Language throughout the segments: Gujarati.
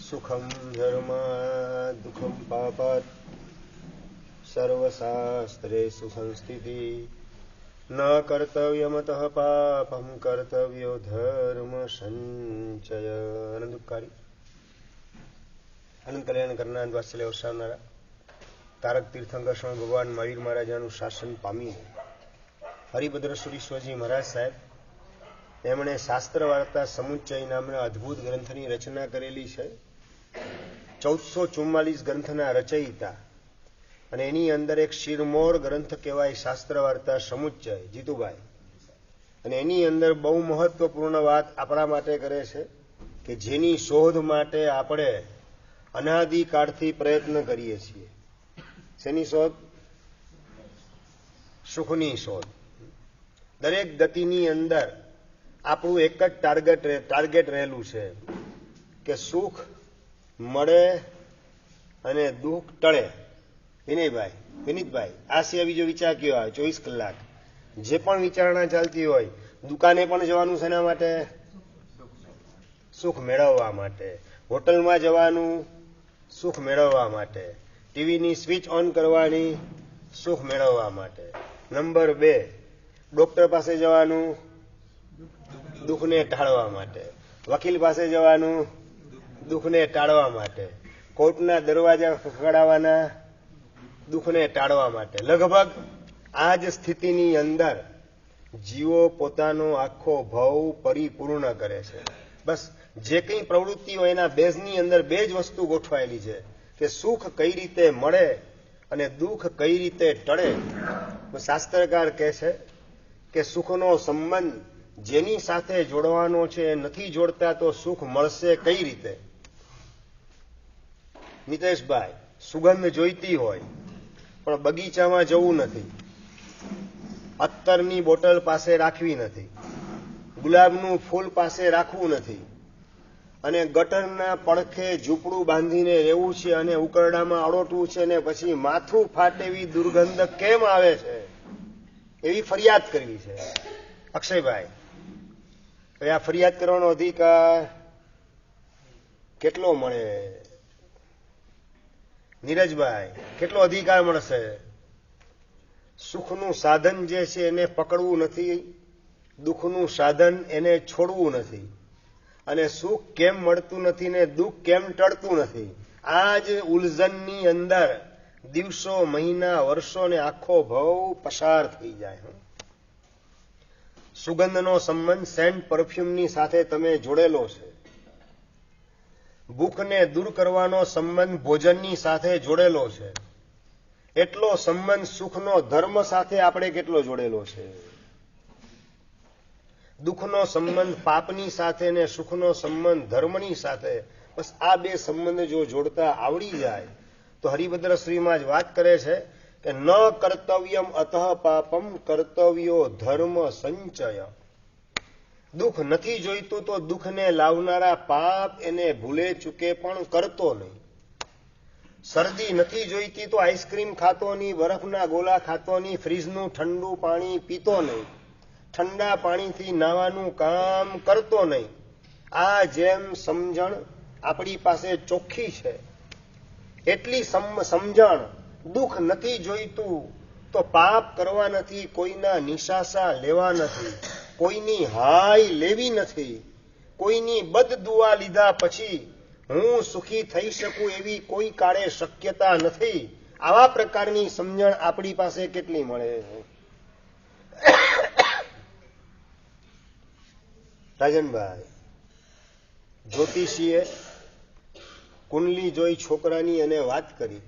सुखम धर्मात् दुखम पापात् सर्वशास्त्रेषु संस्थिति न कर्तव्यमतः पापम कर्तव्यो धर्म संचय। अनंतकारी अनंत कल्याण करना वात्सल्य वरसावनारा तारक तीर्थंकर સ્વામી ભગવાન મહાવીર મહારાજાનું શાસન પામી હરિભદ્ર સુરીશ્વરજી મહારાજ સાહેબ એમણે શાસ્ત્ર વાર્તા સમુચ્ચય નામના અદ્ભુત ગ્રંથની રચના કરેલી છે। 1444 ગ્રંથના રચયિતા અને એની અંદર એક શિરમોર ગ્રંથ કહેવાય શાસ્ત્ર વાર્તા સમુચ્ચય જીતુભાઈ, અને એની અંદર બહુ મહત્વપૂર્ણ વાત આપણા માટે કરે છે કે જેની શોધ માટે આપણે અનાદિકાળથી પ્રયત્ન કરીએ છીએ। શેની શોધ? સુખની શોધ। દરેક ગતિની અંદર આપણું એક જ ટાર્ગેટ રહેલું છે કે સુખ મળે અને દુઃખ ટળે। વિનીતભાઈ આ સિવાય બીજો વિચાર કયો આવે? 24 કલાક જે પણ વિચારણા ચાલતી હોય, દુકાને પણ જવાનું છે એના માટે સુખ મેળવવા માટે, હોટલમાં જવાનું સુખ મેળવવા માટે, ટીવીની સ્વિચ ઓન કરવાની સુખ મેળવવા માટે। નંબર 2, ડોક્ટર પાસે જવાનું દુઃખને ટાળવા માટે, વકીલ પાસે જવાનું દુઃખને ટાળવા માટે, કોર્ટના દરવાજા ખખડાવવાના દુઃખને ટાળવા માટે। લગભગ આ જ સ્થિતિની અંદર જીવો પોતાનો આખો ભાવ પરિપૂર્ણ કરે છે। બસ જે કંઈ પ્રવૃત્તિ હોય એના બેઝની અંદર બે જ વસ્તુ ગોઠવાયેલી છે કે સુખ કઈ રીતે મળે અને દુઃખ કઈ રીતે ટળે। શાસ્ત્રકાર કહે છે કે સુખનો સંબંધ જેની સાથે જોડવાનો છે એ નથી જોડતા તો સુખ મળશે કઈ રીતે? નિતેશભાઈ, સુગંધ જોઈતી હોય પણ બગીચામાં જવું નથી, અત્તરની બોટલ પાસે રાખવી નથી, ગુલાબનું ફૂલ પાસે રાખવું નથી, અને ગટરના પડખે ઝૂંપડું બાંધીને રહેવું છે અને ઉકરડામાં અડોટવું છે ને પછી માથું ફાટેવી દુર્ગંધ કેમ આવે છે એવી ફરિયાદ કરવી છે। અક્ષયભાઈ, આ ફરિયાદ કરવાનો અધિકાર કેટલો મળે? નીરજભાઈ, કેટલો અધિકાર મળશે? સુખનું સાધન જે છે એને પકડવું નથી, દુઃખનું સાધન એને છોડવું નથી, અને સુખ કેમ મળતું નથી ને દુઃખ કેમ ટળતું નથી, આ જ ઉલઝનની અંદર દિવસો, મહિના, વર્ષો ને આખો ભવ પસાર થઈ જાય। સુગંધનો સંબંધ સેન્ટ પરફ્યુમની સાથે તમે જોડેલો છે, ભૂખને દૂર કરવાનો સંબંધ ભોજનની સાથે જોડેલો છે, એટલો સંબંધ સુખનો ધર્મ સાથે આપણે કેટલો જોડેલો છે? દુઃખનો સંબંધ પાપની સાથે ને સુખનો સંબંધ ધર્મની સાથે। બસ આ બે સંબંધ જો જોડતા આવડી જાય તો હરિભદ્ર શ્રીમાં જ વાત કરે છે કે ન કર્તવ્યમ અતઃ પાપમ કર્તવ્યો ધર્મ સંચય। દુઃખ નથી જોઈતું તો દુઃખને લાવનારા પાપ એને ભૂલે ચૂકે પણ કરતો નહીં। શરદી નથી જોઈતી તો આઈસ્ક્રીમ ખાતો નહીં, બરફના ગોલા ખાતો નહીં, ફ્રીજનું ઠંડુ પાણી પીતો નહીં, ઠંડા પાણીથી નાવાનું કામ કરતો નહીં। આ જેમ સમજણ આપણી પાસે ચોખ્ખી છે એટલી સમજણ દુઃખ નથી જોઈતું તો પાપ કરવા નથી, કોઈના નિશાસા લેવા નથી, કોઈની હાય લેવી નથી, કોઈની બદદુઆ લીધા પછી હું સુખી થઈ શકું એવી કોઈ કાળે શક્યતા નથી। આવા પ્રકારની સમજણ આપણી પાસે કેટલી મળે? રાજનભાઈ, જ્યોતિષીએ કુંડલી જોઈ છોકરાની અને વાત કરી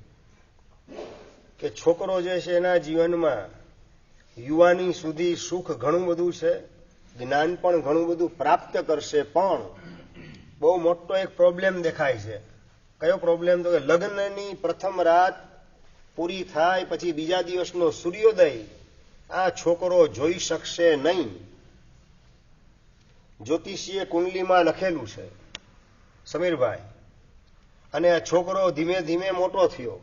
કે છોકરો જે છે એના જીવનમાં યુવાની સુધી સુખ ઘણું બધું છે, જ્ઞાન પણ ઘણું બધું પ્રાપ્ત કરશે, પણ બહુ મોટો એક પ્રોબ્લેમ દેખાય છે। કયો પ્રોબ્લેમ? તો કે લગ્નની પ્રથમ રાત પૂરી થાય પછી બીજા દિવસનો સૂર્યોદય આ છોકરો જોઈ શકશે નહીં। જ્યોતિષીએ કુંડલીમાં લખેલું છે સમીરભાઈ, અને આ છોકરો ધીમે ધીમે મોટો થયો,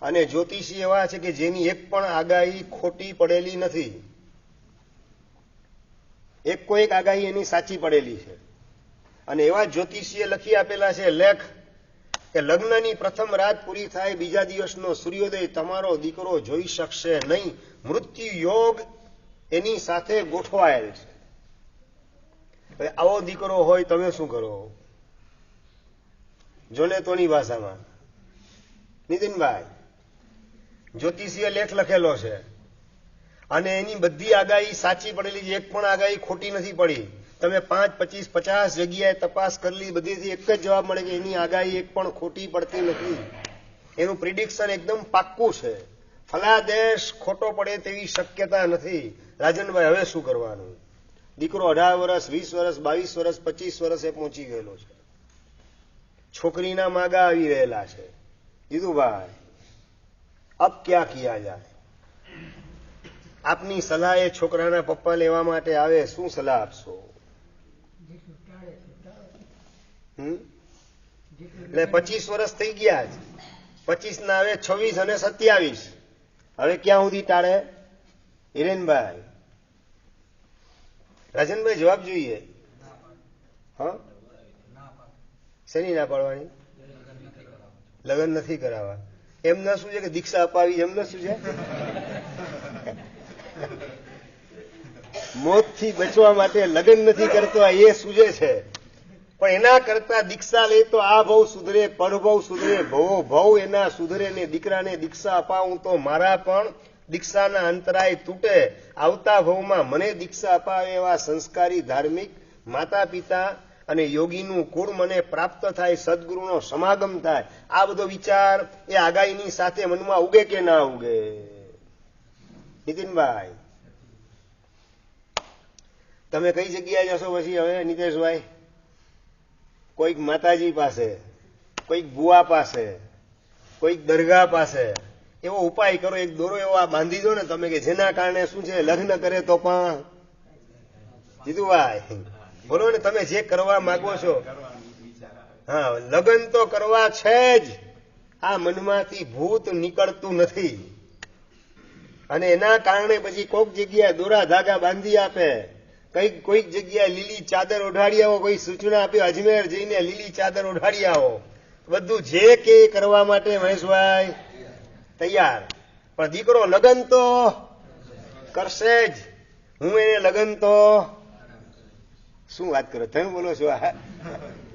અને જ્યોતિષી એવા છે કે જેની એક પણ આગાહી ખોટી પડેલી નથી, એક આગાહી એની સાચી પડેલી છે। અને એવા જ્યોતિષીએ લખી આપેલા છે લેખ કે લગ્નની પ્રથમ રાત પૂરી થાય, બીજા દિવસનો સૂર્યોદય તમારો દીકરો જોઈ શકશે નહીં. મૃત્યુ યોગ એની સાથે ગોઠવાયેલ છે. હવે આવો દીકરો હોય તમે શું કરો? જોને તોની ભાષામાં નીતિનભાઈ, જ્યોતિષીએ લેખ લખેલો છે અને એની બધી આગાહી સાચી પડેલી છે, એક પણ આગાહી ખોટી નથી પડી. તમે 5, 25, 50 જગ્યાએ તપાસ કરેલી, બધીથી એક જ જવાબ મળે કે એની આગાહી એક પણ ખોટી પડતી નથી. એનું પ્રિડિક્શન એકદમ પાક્કું છે. ફલાદેશ ખોટો પડે તેવી શક્યતા નથી. રાજનભાઈ, હવે શું કરવાનું? દીકરો 18 વર્ષ, 20 વર્ષ, 22 વર્ષ, 25 વર્ષે પહોંચી ગયેલો છે. છોકરીના માગા આવી રહેલા છે. જીતુભાઈ, અબ ક્યાં કિયા જાય? આપની સલાહ એ છોકરાના પપ્પા લેવા માટે આવે, શું સલાહ આપશો? એટલે 25 વર્ષ થઈ ગયા છે, 25 ના આવે 26 અને 27. હવે ક્યાં સુધી ટાળે? હિરેનભાઈ, રાજનભાઈ જવાબ જોઈએ. હા, શેની ના પાડવાની? લગ્ન નથી કરાવવા. એમને શું છે કે દીક્ષા અપાવી, એમને શું છે? મોતથી બચવા માટે લગ્ન નથી કરતો એ સૂજે છે. પણ એના કરતા દીક્ષા લે તો આ ભવ સુધરે, પરભવ સુધરે, ભવો ભવ એના સુધરે ને દીકરાને દીક્ષા અપાવું તો મારા પણ દીક્ષાના અંતરાય તૂટે. આવતા ભવમાં મને દીક્ષા અપાવે એવા સંસ્કારી ધાર્મિક માતા પિતા અને યોગીનું કુળ મને પ્રાપ્ત થાય, સદગુરુનો સમાગમ થાય. આ બધો વિચાર એ આગાહીની સાથે મનમાં ઉગે કે ના ઉગે? નીતિનભાઈ, તમે કઈ જગ્યાએ જશો પછી? હવે નીતેશભાઈ, કોઈક માતાજી પાસે, કોઈક બુઆ પાસે, કોઈક દરગાહ પાસે એવો ઉપાય કરો, એક દોરો એવો બાંધી દો ને તમે કે જેના કારણે શું છે, લગ્ન કરે તો પણ. જીતુભાઈ બોલો ને, તમે જે કરવા માંગો છો. હા, લગ્ન તો કરવા છે જ, આ મનમાંથી ભૂત નીકળતું નથી. અને એના કારણે પછી કોઈક જગ્યાએ દોરા ધાગા બાંધી આપે, કોઈક જગ્યાએ લીલી ચાદર ઓઢાડી આવો, કોઈ સૂચના આપી અજમેર જઈને લીલી ચાદર ઓઢાડી આવો. બધું જે કે કરવા માટે મહેશભાઈ તૈયાર. પણ દીકરો લગ્ન તો કરશે જ. હું એને લગ્ન તો શું વાત કરો, તમે બોલો છો?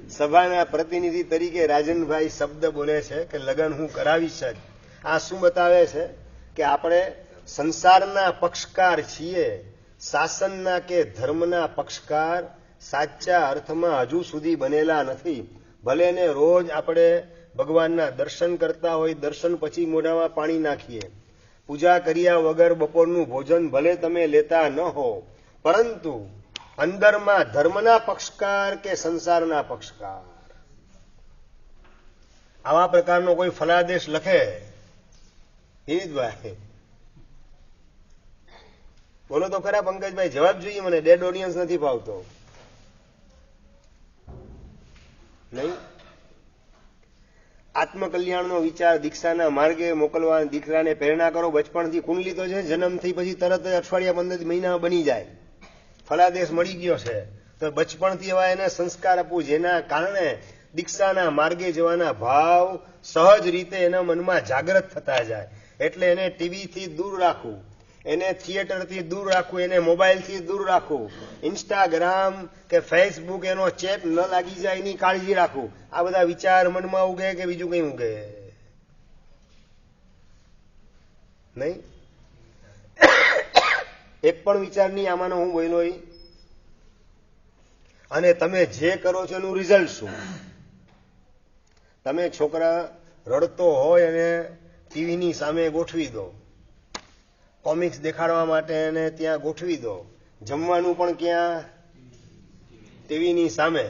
સભાના પ્રતિનિધિ તરીકે રાજનભાઈ શબ્દ બોલે છે કે લગ્ન હું કરાવીશ જ. આ શું બતાવે છે કે આપણે સંસારના પક્ષકાર છીએ, શાસનના કે ધર્મના પક્ષકાર સાચા અર્થમાં હજુ સુધી બનેલા નથી. ભલે ને રોજ આપણે ભગવાનના દર્શન કરતા હોય, દર્શન પછી મોઢામાં પાણી નાખીએ, પૂજા કર્યા વગર બપોરનું ભોજન ભલે તમે લેતા ન હો, પરંતુ અંદરમાં ધર્મના પક્ષકાર કે સંસારના પક્ષકાર, આવા પ્રકારનો કોઈ ફલાદેશ લખે? હિરીતભાઈ બોલો તો ખરા. પંકજભાઈ જવાબ જોઈએ મને, ડેડ ઓડિયન્સ નથી ભાવતો. નહીં? આત્મકલ્યાણનો વિચાર દીક્ષાના માર્ગે મોકલવા, દીકરાને પ્રેરણા કરો. બચપણથી કુંડલી તો છે, જન્મથી પછી તરત જ અઠવાડિયા 15 મહિનામાં બની જાય. ફલાદેશ મળી ગયો છે તો બચપણથી એવા એને સંસ્કાર આપવું, જેના કારણે દીક્ષાના માર્ગે જવાના ભાવ સહજ રીતે એના મનમાં જાગૃત થતા જાય. એટલે એને ટીવીથી દૂર રાખવું, એને થિયેટરથી દૂર રાખવું, એને મોબાઈલથી દૂર રાખવું, ઇન્સ્ટાગ્રામ કે ફેસબુક એનો ચેપ ન લાગી જાય એની કાળજી રાખવું. આ બધા વિચાર મનમાં ઉગે કે બીજું કઈ ઉગે? નહીં? એક પણ વિચાર નહીં આમાંનો હું બોલ્યો. અને તમે જે કરો છો એનું રિઝલ્ટ શું? તમે છોકરા રડતો હોય અને ટીવીની સામે ગોઠવી દો, કોમિક્સ દેખાડવા માટે એને ત્યાં ગોઠવી દો, જમવાનું પણ ક્યાં? ટીવીની સામે.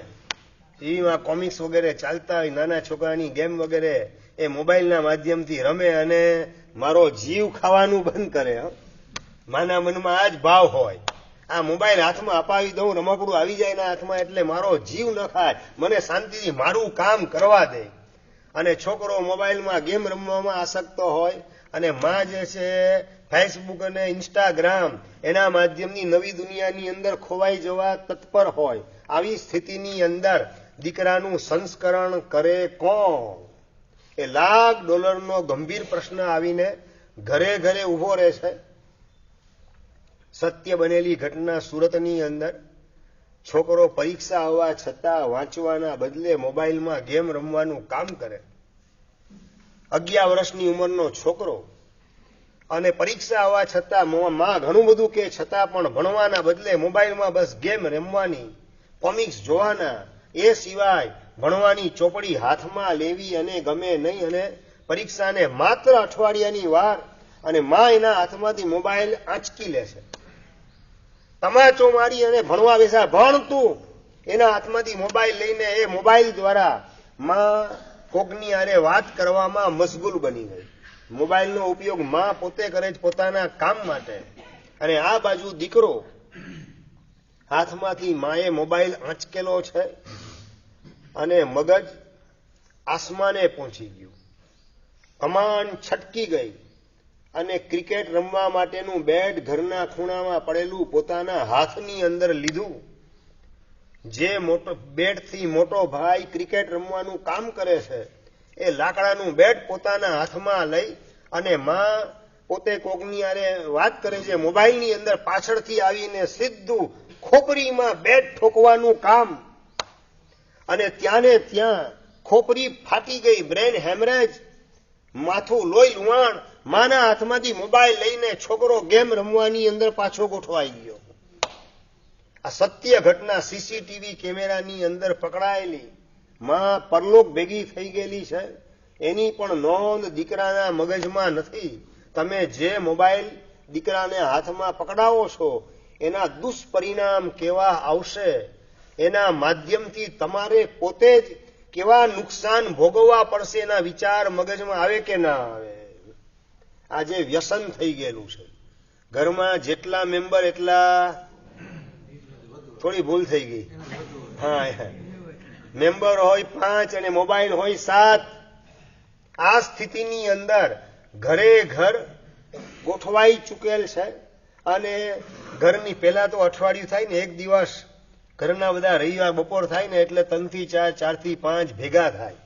ટીવીમાં કોમિક્સ વગેરે ચાલતા હોય, નાના છોકરાની ગેમ વગેરે એ મોબાઈલના માધ્યમથી રમે અને મારો જીવ ખાવાનું બંધ કરે. માના મનમાં આ જ ભાવ હોય, આ મોબાઈલ હાથમાં અપાવી દઉં, રમકડું આવી જાય એના હાથમાં એટલે મારો જીવ ન ખાય, મને શાંતિથી મારું કામ કરવા દે. અને છોકરો મોબાઈલમાં ગેમ રમવામાં આસક્ત હોય અને માં જે છે ફેસબુક અને ઇન્સ્ટાગ્રામ એના માધ્યમની નવી દુનિયાની અંદર ખોવાઈ જવા તત્પર હોય. આવી સ્થિતિની અંદર દીકરાનું સંસ્કરણ કરે કોણ? એ $1,00,000 ગંભીર પ્રશ્ન આવીને ઘરે ઘરે ઉભો રહે છે. સત્ય બનેલી ઘટના સુરતની અંદર છોકરો પરીક્ષા આવવા છતાં વાંચવાના બદલે મોબાઈલમાં ગેમ રમવાનું કામ કરે. 11 વર્ષની ઉંમરનો છોકરો, અને પરીક્ષા આવવા છતાં માં ઘણું બધું કે છતાં પણ ભણવાના બદલે મોબાઈલમાં બસ ગેમ રમવાની, કોમિક્સ જોવાના, એ સિવાય ભણવાની ચોપડી હાથમાં લેવી અને ગમે નહીં, અને પરીક્ષાને માત્ર અઠવાડિયાની વાર, અને માં એના હાથમાંથી મોબાઈલ આંચકી લે છે. તમાચો મારી અને ભણવા બેસા, ભણતું એના હાથમાંથી મોબાઈલ લઈને એ મોબાઈલ દ્વારા માં કોકની હારે વાત કરવામાં મશગુલ બની ગઈ. મોબાઈલનો ઉપયોગ માં પોતે કરે છે પોતાના કામ માટે, અને આ બાજુ દીકરો હાથમાંથી માએ મોબાઈલ આંચકેલો છે અને મગજ આસમાને પહોંચી ગયું. કમાન છટકી ગઈ અને ક્રિકેટ રમવા માટેનું બેટ ઘરના ખૂણામાં પડેલું પોતાના હાથની અંદર લીધું. જે મોટો બેટથી મોટો ભાઈ ક્રિકેટ રમવાનું કામ કરે છે એ લાકડાનું બેટ પોતાના હાથમાં લઈ, અને માં પોતે કોકની હારે વાત કરે છે મોબાઈલની અંદર પાછળથી આવીને સીધું ખોપરીમાં બેટ ઠોકવાનું કામ, અને ત્યાંને ત્યાં ખોપરી ફાટી ગઈ, બ્રેન હેમરેજ, માથું લોહી લુહાણ. માના હાથમાંથી મોબાઈલ લઈને છોકરો ગેમ રમવાની અંદર પાછો ગોઠવાઈ ગયો. આ સત્ય ઘટના સીસીટીવી કેમેરાની અંદર પકડાયેલી. માં પરલોક ભેગી થઈ ગયેલી છે, એની પણ નોંધ દીકરાના મગજમાં નથી. તમે જે મોબાઈલ દીકરાને હાથમાં પકડાવો છો એના દુષ્પરિણામ કેવા આવશે, એના માધ્યમથી તમારે પોતે જ કેવા નુકસાન ભોગવવા પડશે, એના વિચાર મગજમાં આવે કે ના આવે. આ જે વ્યસન થઈ ગયેલું છે ઘરમાં, જેટલા મેમ્બર એટલા, થોડી ભૂલ થઈ ગઈ, હા, મેમ્બર હોય 5 અને મોબાઈલ હોય 7. આ સ્થિતિની અંદર ઘરે ઘર ગોઠવાઈ ચૂકેલ છે. અને ઘરની પહેલા તો અઠવાડિયું થાય ને, એક દિવસ ઘરના બધા રવિવાર બપોર થાય ને એટલે 3 થી 4, 4 થી 5 ભેગા થાય,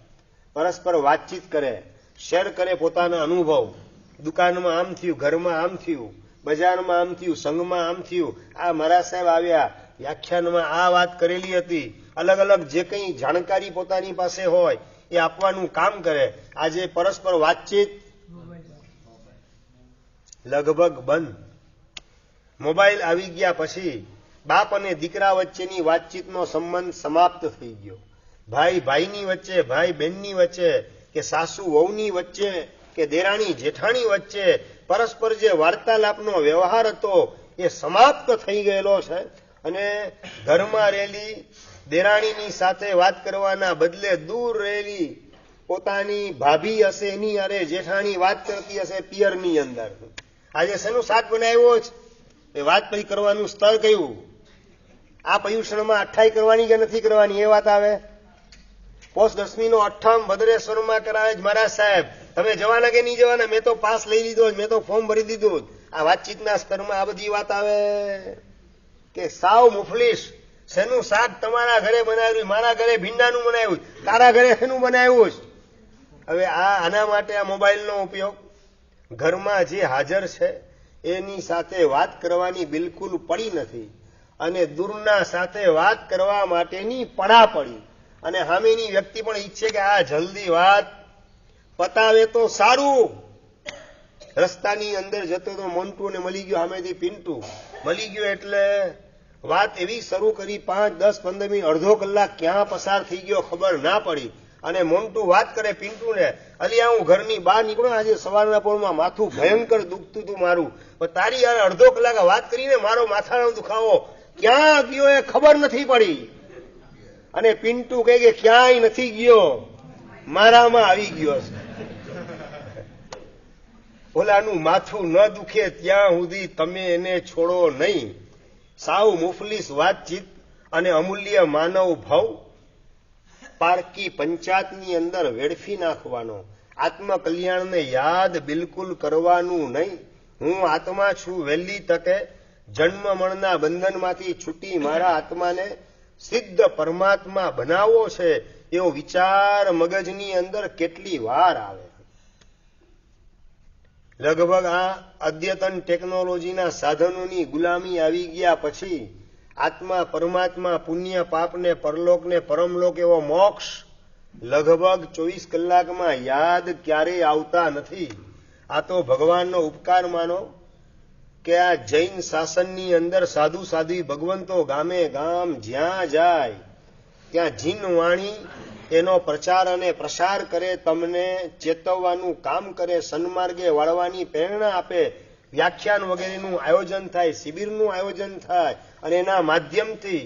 પરસ્પર વાતચીત કરે, શેર કરે પોતાના અનુભવ. દુકાનમાં આમ થયું, ઘરમાં આમ થયું, બજારમાં આમ થયું, સંઘમાં આમ થયું, આ મારા સાહેબ આવ્યા, વ્યાખ્યાનમાં આ વાત કરેલી હતી. અલગ અલગ જે કંઈ જાણકારી પોતાની પાસે હોય એ આપવાનું કામ કરે. આજે પરસ્પર વાતચીત લગભગ બંધ. મોબાઈલ આવી ગયા પછી બાપ અને દીકરા વચ્ચેની વાતચીતનો સંબંધ સમાપ્ત થઈ ગયો. ભાઈ ભાઈની વચ્ચે, ભાઈ બહેનની વચ્ચે, કે સાસુ વહુની વચ્ચે, કે દેરાણી જેઠાણી વચ્ચે પરસ્પર જે વાર્તાલાપનો વ્યવહાર હતો એ સમાપ્ત થઈ ગયેલો છે. અને ઘરમાં રહેલી દેરાણીની સાથે વાત કરવાના બદલે દૂર રહેલી પોતાની ભાભી હશે એની અરે જેઠાણી વાત કરતી હશે પિયરની અંદર. આજે શેનું શાક બનાવ્યો છે એ વાત પછી કરવાનું સ્તર કયું, આ પર્યુષણમાં અઠ્ઠાઈ કરવાની કે નથી કરવાની એ વાત આવે. પોષ 10મીનો અઠ્ઠમ ભદ્રેશ્વરમાં કરાવે જ મારા સાહેબ, તમે જવાના કે નહીં જવાના, મેં તો પાસ લઈ લીધો, મેં તો ફોર્મ ભરી દીધું. આ વાતચીતના સ્તરમાં આ બધી વાત આવે કે સાવ મુફલીસ. શેનું શાક તમારા ઘરે બનાવ્યું, મારા ઘરે ભીંડાનું બનાવ્યું, તારા ઘરે શેનું બનાવ્યું. હવે આના માટે આ મોબાઈલનો ઉપયોગ ઘરમાં જે હાજર છે એની સાથે વાત કરવાની બિલકુલ પડી નથી, અને દૂરના સાથે વાત કરવા માટેની પડા પડી. અને સામેની વ્યક્તિ પણ ઈચ્છે કે આ જલ્દી વાત પતાવે તો સારું. રસ્તાની અંદર જતો તો મોન્ટુ ને મળી ગયો, સામેથી પિન્ટુ મળી ગયો એટલે વાત એવી શરૂ કરી, 5, 10, 15 મિનિટ, અડધો કલાક ક્યાં પસાર થઈ ગયો ખબર ના પડી. અને મોન્ટુ વાત કરે પિન્ટુને, અલિયા હું ઘરની બહાર નીકળ્યો, આજે સવારના પોરમાં માથું ભયંકર દુખતું હતું મારું, પણ તારી યાર અડધો કલાક વાત કરીને મારો માથાનો દુખાવો ક્યાં ગયો એ ખબર નથી પડી. અને પિન્ટુ કહે કે ક્યાંય નથી ગયો, મારામાં આવી ગયો છે. ઓલાનું માથું ન દુખે ત્યાં સુધી તમે એને છોડો નહીં. સાવ મુફલીસ વાતચીત અને અમૂલ્ય માનવ ભાવ પારકી પંચાયતની અંદર વેડફી નાખવાનો. આત્મકલ્યાણને યાદ બિલકુલ કરવાનું નહીં. હું આત્મા છું, વહેલી તકે જન્મ મરણના બંધનમાંથી છૂટી મારા આત્માને સિદ્ધ પરમાત્મા બનાવવો છે, એવો વિચાર મગજની અંદર કેટલી વાર આવે. લગભગ આ અદ્યતન ટેકનોલોજીના સાધનોની ગુલામી આવી ગયા પછી આત્મા પરમાત્મા પુણ્ય પાપને પરલોકને પરમલોક એવો મોક્ષ લગભગ 24 કલાકમાં યાદ ક્યારેય આવતા નથી. આ તો ભગવાનનો ઉપકાર માનો કે આ જૈન શાસનની અંદર સાધુ સાધ્વી ભગવંતો ગામે ગામ જ્યાં જાય ત્યાં જીન વાણી એનો પ્રચાર અને પ્રસાર કરે, તમને ચેતવવાનું કામ કરે, સન્માર્ગે વાળવાની પ્રેરણા આપે, વ્યાખ્યાન વગેરેનું આયોજન થાય, શિબિરનું આયોજન થાય અને એના માધ્યમથી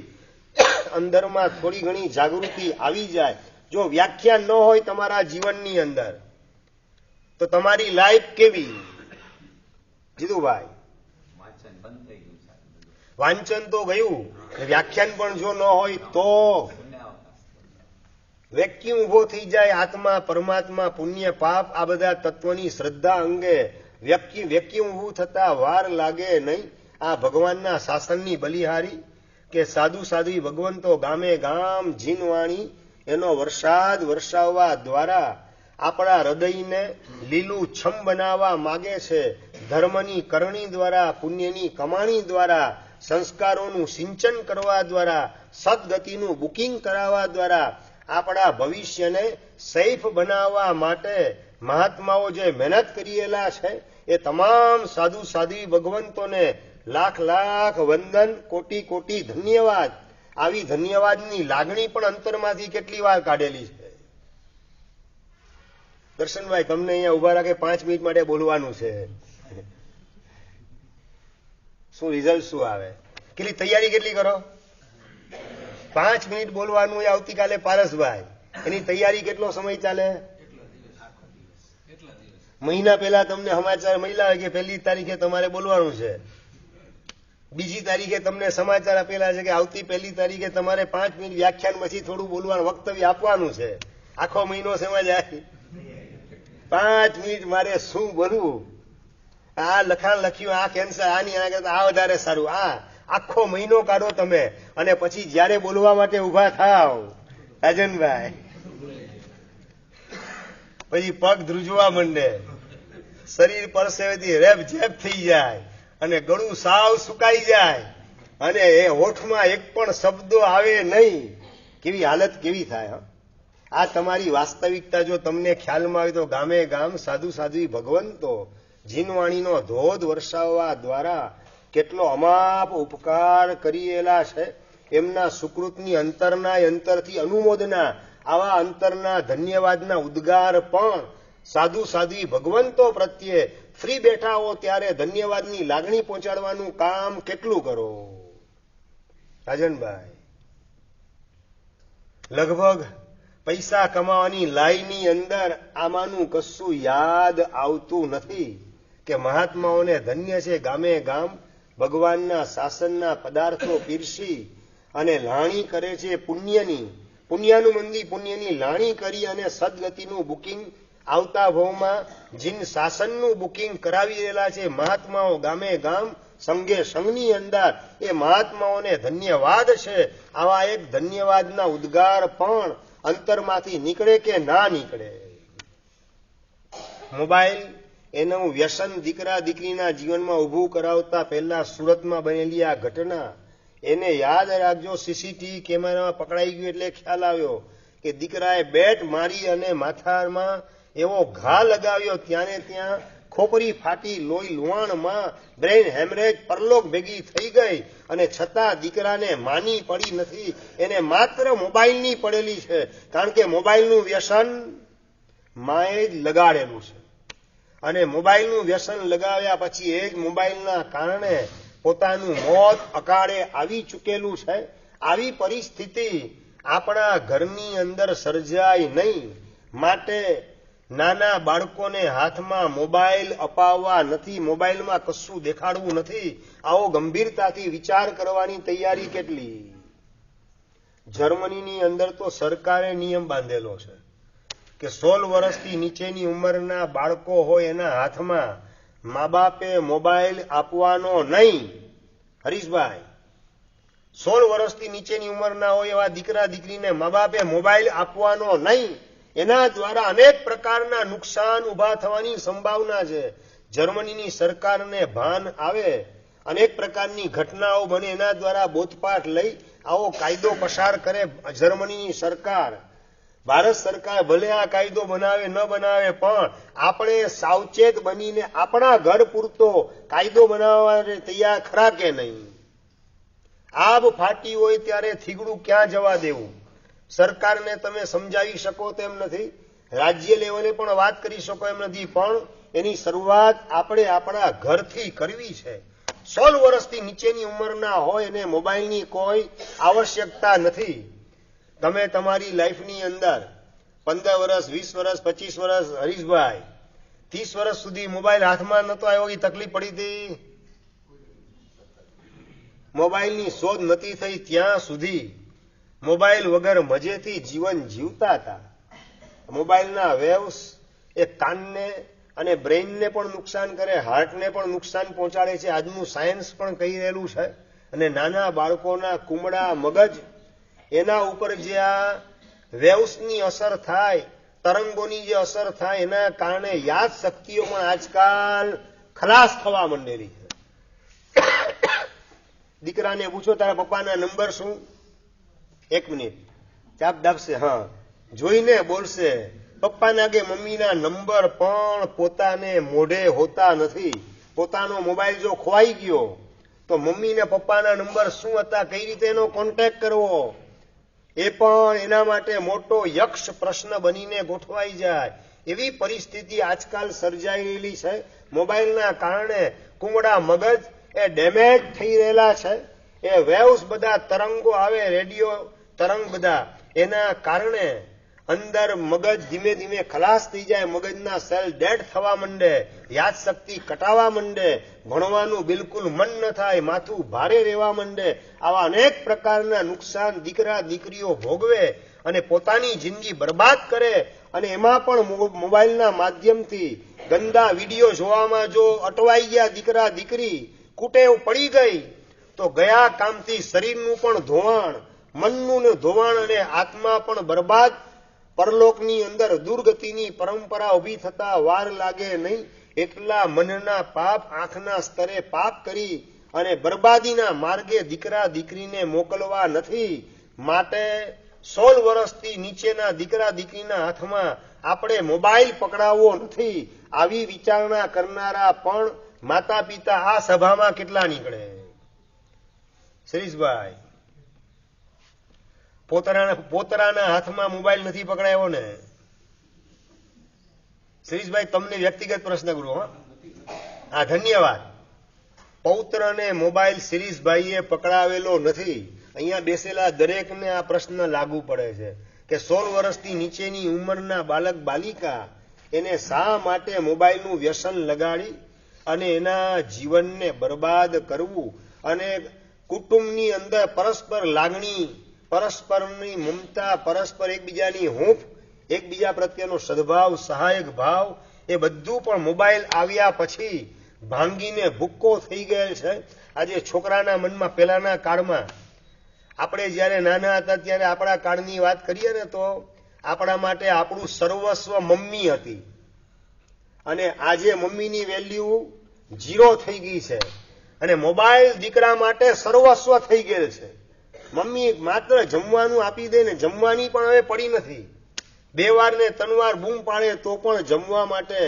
અંદરમાં થોડી ઘણી જાગૃતિ આવી જાય. જો વ્યાખ્યાન ન હોય તમારા જીવનની અંદર તો તમારી લાઈફ કેવી? જીતુભાઈ, વાંચન તો ગયું, વ્યાખ્યાન પણ જો ન હોય તો વેક્યુમ ઉભો થઈ જાય. આત્મા પરમાત્મા પુણ્ય પાપ આ બધા તત્વની શ્રદ્ધા અંગે વેક્યુમ ઉભું થતા વાર લાગે નહીં. આ ભગવાનના શાસનની બલિહારી કે સાધુ સાધ્વી ભગવંતો ગામે ગામ જીનવાણી એનો વરસાદ વરસાવવા દ્વારા આપણા હૃદયને લીલું છમ બનાવવા માગે છે. ધર્મની કરણી દ્વારા, પુણ્યની કમાણી દ્વારા, સંસ્કારોનું સિંચન કરવા દ્વારા, સદગતિનું બુકિંગ કરાવવા દ્વારા આપણા ભવિષ્યને સૈફ બનાવવા માટે મહાત્માઓ જે મહેનત કરેલા છે એ તમામ સાધુ સાધ્વી ભગવંતોને લાખ લાખ વંદન, કોટી કોટી ધન્યવાદ. આવી ધન્યવાદની લાગણી પણ અંતરમાંથી કેટલી વાર કાઢેલી છે. દર્શનભાઈ, તમને અહીંયા ઉભા રાખે 5 મિનિટ માટે બોલવાનું છે. શું રિઝલ્ટ શું આવે? કેટલી તૈયારી કેટલી કરો? 5 મિનિટ બોલવાનું એ આવતીકાલે પારસભાઈ, એની તૈયારી કેટલો સમય ચાલે? મહિના પહેલા તમને સમાચાર મળ્યા કે 1 તારીખે તમારે બોલવાનું છે. 2 તારીખે તમને સમાચાર આપેલા છે કે આવતી 1 તારીખે તમારે 5 મિનિટ વ્યાખ્યાન પછી થોડું બોલવાનું વક્તવ્ય આપવાનું છે. આખો મહિનો સમય જાય. 5 મિનિટ મારે શું બોલવું? આ લખાણ લખ્યું, આ કેન્સર, આની આના કરતા આ વધારે સારું. આ આખો મહિનો કાઢો તમે અને પછી જયારે બોલવા માટે ઉભા થાવ રાજનભાઈ, પછી પગ ધ્રુજવા માંડે, શરીર પરસેવેથી રેપ ઝેપ થઈ જાય અને ગળું સાવ સુકાઈ જાય અને એ હોઠમાં એક પણ શબ્દો આવે નહીં. કેવી હાલત કેવી થાય? આ તમારી વાસ્તવિકતા જો તમને ખ્યાલમાં આવે તો ગામે ગામ સાધુ સાધ્વી ભગવંતો જીનવાણીનો ધોધ વરસાવવા દ્વારા કેટલો અમાપ ઉપકાર કરેલા છે. એમના સુકૃતની અંતરના અંતરથી અનુમોદના, આવા અંતરના ધન્યવાદના ઉદ્ગાર પણ સાધુ સાધ્વી ભગવંતો પ્રત્યે ફ્રી બેઠા હો ત્યારે ધન્યવાદની લાગણી પહોંચાડવાનું કામ કેટલું કરો રાજનભાઈ? લગભગ પૈસા કમાવાની લાઈની અંદર આમાંનું કશું યાદ આવતું નથી કે મહાત્માઓને ધન્ય છે ગામે ગામ ભગવાનના શાસનના પદાર્થો પીરસી અને લાણી કરે છે પુણ્યની લાણી કરી અને સદગતિનું બુકિંગ આવતા ભાવમાં જીન શાસનનું બુકિંગ કરાવી રહેલા છે મહાત્માઓ ગામે ગામ સંઘે સંઘની અંદર. એ મહાત્માઓને ધન્યવાદ છે. આવા એક ધન્યવાદના ઉદ્ગાર પણ અંતરમાંથી નીકળે કે ના નીકળે? મોબાઈલ એનું વ્યસન દીકરા દીકરીના જીવનમાં ઊભું કરાવતા પહેલા સુરતમાં બનેલી આ ઘટના એને યાદ રાખજો. સીસીટીવી કેમેરામાં પકડાઈ ગયું એટલે ખ્યાલ આવ્યો કે દીકરાએ બેટ મારી અને માથામાં એવો ઘા લગાવ્યો, ત્યાં ને ત્યાં ખોપરી ફાટી, લોહી લુહાણમાં, બ્રેઇન હેમરેજ, પરલોક ભેગી થઈ ગઈ અને છતાં દીકરાને માની પડી નથી. એને માત્ર મોબાઈલની પડેલી છે, કારણ કે મોબાઈલનું વ્યસન માએ જ લગાડેલું છે અને મોબાઈલનું વ્યસન લગાવ્યા પછી એ જ મોબાઈલના કારણે પોતાનું મોત અકાળે આવી ચૂકેલું છે. આવી પરિસ્થિતિ આપણા ઘરની અંદર સર્જાય નહીં માટે નાના બાળકોને હાથમાં મોબાઈલ અપાવવા નથી, મોબાઈલમાં કશું દેખાડવું નથી. આવો ગંભીરતાથી વિચાર કરવાની તૈયારી કેટલી? જર્મનીની અંદર તો સરકારે નિયમ બાંધેલો છે કે 16 વર્ષથી નીચેની ઉંમરના બાળકો હોય એના હાથમાં મા બાપે મોબાઈલ આપવાનો નહીં. હરીશભાઈ, 16 વર્ષથી નીચેની ઉંમરના હોય એવા દીકરા દીકરીને મા બાપે મોબાઈલ આપવાનો નહીં. એના દ્વારા અનેક પ્રકારના નુકસાન ઉભા થવાની સંભાવના છે. જર્મનીની સરકારને ભાન આવે, અનેક પ્રકારની ઘટનાઓ બને, એના દ્વારા બોધપાઠ લઈ આવો કાયદો પસાર કરે જર્મનીની સરકાર. ભારત સરકાર ભલે આ કાયદો બનાવે ન બનાવે, પણ આપણે સાવચેત બનીને આપણા ઘર પૂરતો કાયદો બનાવવા તૈયાર ખરા કે નહીં? આબ ફાટી હોય ત્યારે થીગડું ક્યાં જવા દેવું? સરકારને તમે સમજાવી શકો તેમ નથી, રાજ્ય લેવલે પણ વાત કરી શકો એમ નથી, પણ એની શરૂઆત આપણે આપણા ઘરથી કરવી છે. 16 વર્ષથી નીચેની ઉંમરના હોય એને મોબાઈલની કોઈ આવશ્યકતા નથી. તમે તમારી લાઈફની અંદર 15 વર્ષ, 20 વર્ષ, 25 વર્ષ, હરીશભાઈ 30 વર્ષ સુધી મોબાઈલ હાથમાં નતો આવ્યો, એ તકલીફ પડી હતી. મોબાઈલની શોધ નથી થઈ ત્યાં સુધી મોબાઈલ વગર મજેથી જીવન જીવતા હતા. મોબાઈલના વેવ્સ એ કાનને અને બ્રેઇનને પણ નુકસાન કરે, હાર્ટને પણ નુકસાન પહોંચાડે છે. આજનું સાયન્સ પણ કહી રહેલું છે. અને નાના બાળકોના કુમળા મગજ, એના ઉપર જે આ વેવ્સની અસર થાય, તરંગોની જે અસર થાય, એના કારણે યાદ શક્તિઓ પણ આજકાલ ખલાસ થવા માંડેલી છે. દીકરાને પૂછો તારા પપ્પાના નંબર શું? 1 મિનિટ ચાપ દાબશે, હા, જોઈને બોલશે. પપ્પાના કે મમ્મીના નંબર પણ પોતાને મોઢે હોતા નથી. પોતાનો મોબાઈલ જો ખોવાઈ ગયો તો મમ્મી ને પપ્પાના નંબર શું હતા, કઈ રીતે એનો કોન્ટેક્ટ કરવો, એ પણ એના માટે મોટો યક્ષ પ્રશ્ન બનીને ગોઠવાઈ જાય એવી પરિસ્થિતિ આજકાલ સર્જાઈ રહેલી છે. મોબાઈલના કારણે કુમળા મગજ એ ડેમેજ થઈ રહેલા છે. એ વેવ્સ બધા તરંગો આવે, રેડિયો તરંગ બધા, એના કારણે અંદર મગજ ધીમે ધીમે ખલાસ થઈ જાય, મગજના સેલ ડેડ થવા માંડે, યાદશક્તિ કટાવા માંડે, ભણવાનું બિલકુલ મન ન થાય, માથું ભારે રહેવા માંડે. આવા અનેક પ્રકારના નુકસાન દીકરા દીકરીઓ ભોગવે અને પોતાની જિંદગી બરબાદ કરે. અને એમાં પણ મોબાઈલના માધ્યમથી ગંદા વિડીયો જોવામાં જો અટવાઈ ગયા દીકરા દીકરી, કુટેવ પડી ગઈ, તો ગયા કામથી શરીરનું પણ ધોવાણ, મનનું ધોવાણ અને આત્મા પણ બરબાદ. પરલોકની અંદર દુર્ગતિની પરંપરા ઉભી થતા વાર લાગે નહીં. એટલા મનના પાપ, આંખના સ્તરે પાપ કરી અને બરબાદીના માર્ગે દીકરા દીકરીને મોકલવા નથી. માટે 16 વર્ષથી નીચેના દીકરા દીકરીના હાથમાં આપણે મોબાઈલ પકડાવવો નથી. આવી વિચારણા કરનારા પણ માતા પિતા આ સભામાં કેટલા નીકળે? શરીશભાઈ, પોતરાના હાથમાં મોબાઈલ નથી પકડાયો ને? શરીશભાઈ, તમને વ્યક્તિગત પ્રશ્ન કરું. હા, ધન્યવાદ. પૌત્રને મોબાઈલ શરીશભાઈએ પકડાવેલો નથી. અહીંયા બેસેલા દરેકને આ પ્રશ્ન લાગુ પડે છે કે 16 વર્ષથી નીચેની ઉંમરના બાલક બાલિકા એને શા માટે મોબાઈલનું વ્યસન લગાડી અને એના જીવનને બરબાદ કરવું, અને કુટુંબની અંદર પરસ્પર લાગણી, પરસ્પરની મમતા, પરસ્પર એકબીજાની હૂંફ, એકબીજા પ્રત્યેનો સદભાવ, સહાયક ભાવ, એ બધું પણ મોબાઈલ આવ્યા પછી ભાંગીને ભૂક્કો થઈ ગયેલ છે. આજે છોકરાના મનમાં, પહેલાના કાળમાં, આપણે જ્યારે નાના હતા ત્યારે આપણા કાળની વાત કરીએ ને, તો આપણા માટે આપણું સર્વસ્વ મમ્મી હતી. અને આજે મમ્મીની વેલ્યુ 0 થઈ ગઈ છે. અને મોબાઈલ દીકરા માટે સર્વસ્વ થઈ ગયેલ છે. મમ્મી માત્ર જમવાનું આપી દે ને, જમવાની પણ હવે પડી નથી. 2 વાર ને 3 વાર બૂમ પાડે તો પણ જમવા માટે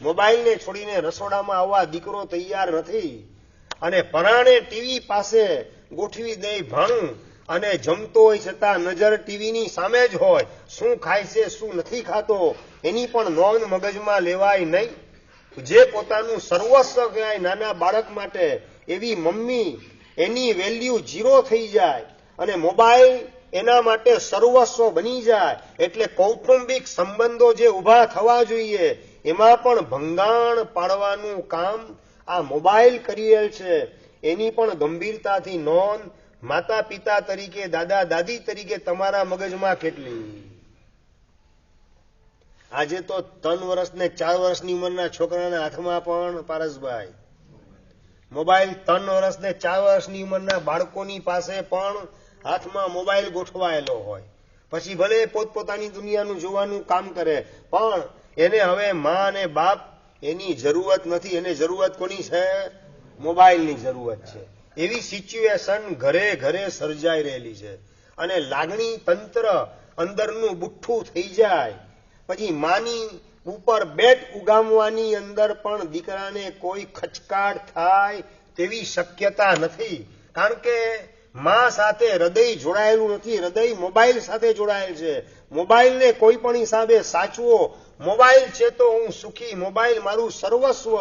મોબાઈલને છોડીને રસોડામાં આવવા દીકરો તૈયાર નથી. અને પરાણે ટીવી પાસે ગોઠવી દે ભાણું, અને જમતો હોય છતાં નજર ટીવીની સામે જ હોય. શું ખાય છે, શું નથી ખાતો, એની પણ નોંધ મગજમાં લેવાય નહીં. જે પોતાનું સર્વસ્વ કહેવાય નાના બાળક માટે, એવી મમ્મી, એની વેલ્યુ 0 થઈ જાય અને મોબાઈલ એના માટે સર્વસ્વ બની જાય. એટલે કૌટુંબિક સંબંધો જે ઊભા થવા જોઈએ એમાં પણ ભંગાણ પાડવાનું કામ આ મોબાઈલ કરી રહેલ છે. એની પણ ગંભીરતાથી નોંધ માતા પિતા તરીકે, દાદા દાદી તરીકે તમારા મગજમાં કેટલી? આજે તો 3 વર્ષ ને 4 વર્ષની ઉંમરના છોકરાના હાથમાં પણ, પારસભાઈ, મોબાઈલ 3 વર્ષ ને 4 વર્ષની ઉંમરના બાળકોની પાસે પણ હાથમાં મોબાઈલ ગોઠવાયેલો હોય, પછી ભલે પોતપોતાની દુનિયાનું જોવાનું કામ કરે, પણ એને હવે મા અને બાપ એની જરૂરત નથી. એને જરૂરત કોની છે? મોબાઈલની જરૂરત છે. એવી સિચ્યુએશન ઘરે ઘરે સર્જાઈ રહેલી છે. અને લાગણી તંત્ર અંદરનું બુઠ્ઠું થઈ જાય, પછી માની ઉપર બેટ ઉગામવાની અંદર પણ દીકરાને કોઈ ખચકાટ થાય તેવી શક્યતા નથી. કારણ કે મા સાથે હૃદય જોડાયેલું નથી, હૃદય મોબાઈલ સાથે જોડાયેલ છે. મોબાઈલને કોઈ પણ હિસાબે સાચવો. મોબાઈલ છે તો હું સુખી, મોબાઈલ મારું સર્વસ્વ,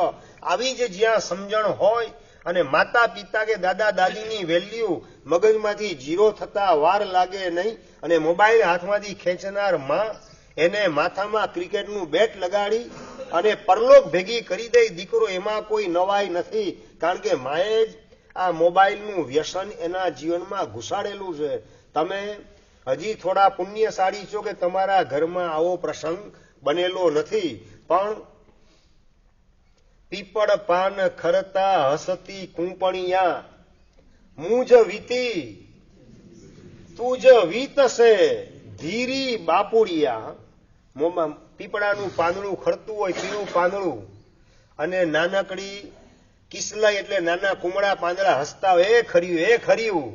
આવી જ જ્યાં સમજણ હોય અને માતા પિતા કે દાદા દાદીની વેલ્યુ મગજમાંથી જીરો થતા વાર લાગે નહીં, અને મોબાઈલ હાથમાંથી ખેંચનાર માં એને માથામાં ક્રિકેટનું બેટ લગાડી અને પરલોક ભેગી કરી દે દીકરો, એમાં કોઈ નવાઈ નથી. કારણ કે માએ જ આ મોબાઈલનું વ્યસન એના જીવનમાં ઘુસાડેલું છે. તમે હજી થોડા પુણ્યશાળી છો કે તમારા ઘરમાં આવો પ્રસંગ બનેલો નથી, પણ પીપળ પાન ખરતા હસતી કુંપણિયા, મુજ વીતી તુજ વીતશે ધીરી બાપુડિયા. પીપળાનું પાંદડું ખરતું હોય, પીળું પાંદડું, અને નાનકડી કિસલાઈ એટલે નાના કુમળા પાંદડા હસતા હોય, એ ખર્યું એ ખર્યું.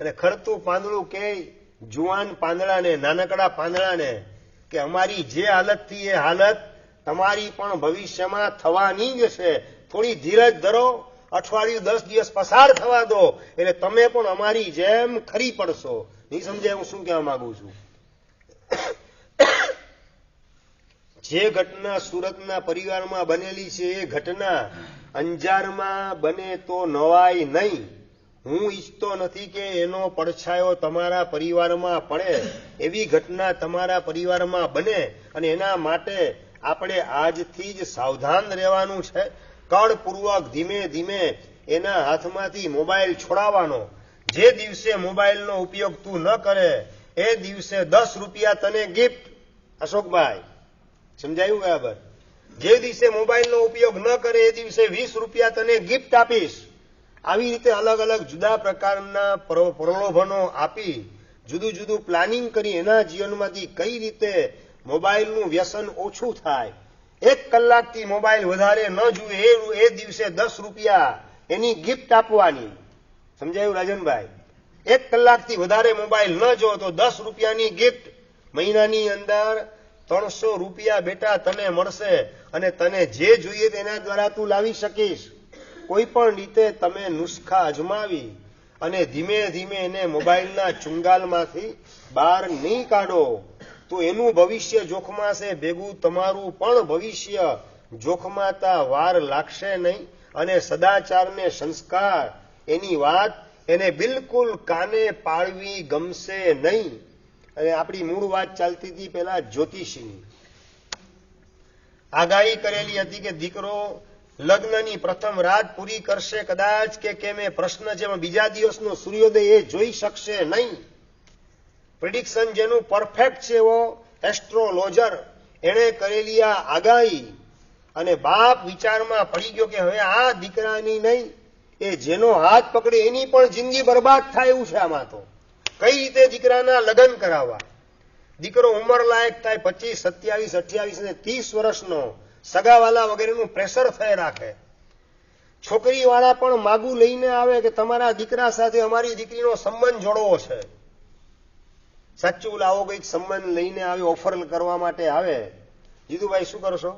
અને ખરતું પાંદડું કે જુવાન પાંદડાને, નાનકડા પાંદડાને કે અમારી જે હાલત થી એ હાલત તમારી પણ ભવિષ્યમાં થવાની જ છે. થોડી ધીરજ ધરો, અઠવાડિયું 10 દિવસ પસાર થવા દો, એટલે તમે પણ અમારી જેમ ખરી પડશો. નહીં સમજાય હું શું કહેવા માંગુ છું? જે ઘટના સુરતના પરિવારમાં બનેલી છે એ ઘટના અંજારમાં બને તો નવાય નહીં. હું ઈચ્છતો નથી કે એનો પડછાયો તમારા પરિવારમાં પડે. એવી ઘટના તમારા પરિવારમાં બને, અને એના માટે આપણે આજથી જ સાવધાન રહેવાનું છે. કળપૂર્વક ધીમે ધીમે એના હાથમાંથી મોબાઈલ છોડાવવાનો. જે દિવસે મોબાઈલનો ઉપયોગ તું ન કરે એ દિવસે 10 રૂપિયા તને ગિફ્ટ. અશોકભાઈ, સમજાયું બરાબર? જે દિવસે મોબાઈલનો ઉપયોગ ન કરે એ દિવસે 20 રૂપિયા તને ગિફ્ટ આપીશ. આવી રીતે અલગ અલગ જુદા પ્રકારના પ્રલોભનો આપી જુદું જુદું પ્લાનિંગ કરી એના જીવનમાંથી કઈ રીતે મોબાઈલનું વ્યસન ઓછું થાય. 1 કલાકથી મોબાઈલ વધારે ન જુએ એ દિવસે 10 રૂપિયા એની ગિફ્ટ આપવાની. સમજાયું રાજનભાઈ? 1 કલાકથી વધારે મોબાઈલ ન જો તો 10 રૂપિયાની ગિફ્ટ. મહિનાની અંદર 300 રૂપિયા બેટા તને મળશે, અને તને જે જોઈએ તેના દ્વારા તું લાવી શકીશ. કોઈ પણ રીતે તમે નુસ્ખા અજમાવી અને ધીમે ધીમે એને મોબાઈલના ચુંગાલમાંથી બહાર નહીં કાઢો તો એનું ભવિષ્ય જોખમાશે, ભેગું તમારું પણ ભવિષ્ય જોખમાતા વાર લાગશે નહીં. અને સદાચારને સંસ્કાર એની વાત એને બિલકુલ કાને પાડવી ગમશે નહીં. અને આપણી મૂળ વાત ચાલતી હતી પેલા જ્યોતિષીની. આગાહી કરેલી હતી કે દીકરો લગ્નની પ્રથમ રાત પૂરી કરશે કદાચ કે કેમ, એ પ્રશ્ન છે, બીજા દિવસનો સૂર્યોદય એ જોઈ શકશે નહીં. પ્રિડિક્શન જેનું પરફેક્ટ છે એવો એસ્ટ્રોલોજર એણે કરેલી આ આગાહી, અને બાપ વિચારમાં પડી ગયો કે હવે આ દીકરાની નહીં, એ જેનો હાથ પકડે એની પણ જિંદગી બરબાદ થાય એવું છે. આમાં તો કઈ રીતે દીકરાના લગ્ન કરાવવા? દીકરો ઉંમર લાયક થાય 25, 27, 28 અને 30 વર્ષનો, સગાવાલા વગેરેનું પ્રેશર થઈ રાખે. છોકરીવાળા પણ માગું લઈને આવે કે તમારા દીકરા સાથે અમારી દીકરીનો સંબંધ જોડવો છે. સાચું લાવો કંઈક સંબંધ લઈને આવે, ઓફર કરવા માટે આવે. જીતુભાઈ શું કરશો?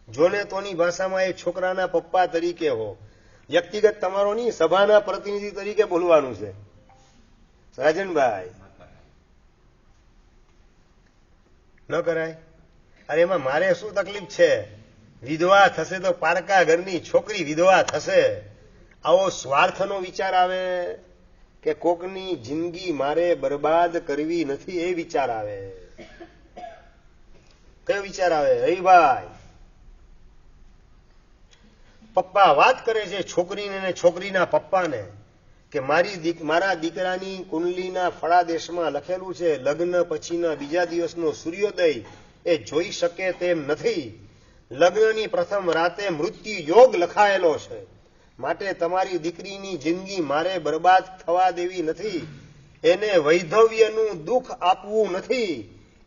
જોને તોની ભાષામાં એ છોકરાના પપ્પા તરીકે હો, વ્યક્તિગત તમારો નહીં, સભાના પ્રતિનિધિ તરીકે બોલવાનું છે. રાજનભાઈ, ન કરાય? અરે એમાં મારે શું તકલીફ છે? વિધવા થશે તો પારકા ઘરની છોકરી વિધવા થશે. આવો સ્વાર્થનો વિચાર આવે કે કોકની જિંદગી મારે બરબાદ કરવી નથી, એ વિચાર આવે. કયો વિચાર આવે? હરીભાઈ, પપ્પા વાત કરે છે છોકરીને અને છોકરીના પપ્પાને કે મારા દીકરાની કુંડલીના ફળાદેશમાં લખેલું છે લગ્ન પછીના બીજા દિવસનો સૂર્યોદય એ જોઈ શકે તેમ નથી. લગ્નની પ્રથમ રાતે મૃત્યુ યોગ લખાયેલો છે. માટે તમારી દીકરીની જિંદગી મારે બરબાદ થવા દેવી નથી. એને વૈધવ્યનું દુઃખ આપવું નથી.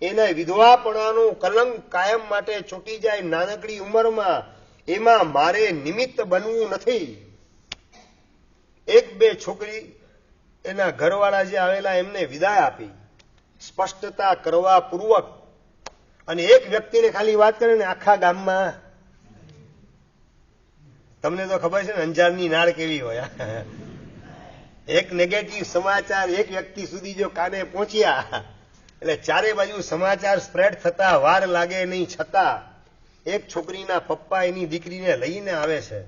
એને વિધવાપણાનું કલંક કાયમ માટે છૂટી જાય નાનકડી ઉંમરમાં, એમાં મારે નિમિત્ત બનવું નથી. એક બે છોકરી એના ઘરવાળા જે આવેલા એમને વિદાય આપી સ્પષ્ટતા કરવા પૂર્વક. અને એક વ્યક્તિને ખાલી વાત કરે ને આખા ગામમાં, તમને તો ખબર છે ને અંજારની નાળ કેવી હોય. એક નેગેટિવ સમાચાર એક વ્યક્તિ સુધી જો કાને પહોંચ્યા એટલે ચારે બાજુ સમાચાર સ્પ્રેડ થતા વાર લાગે નહીં. છતાં એક છોકરીના પપ્પા એની દીકરીને લઈને આવે છે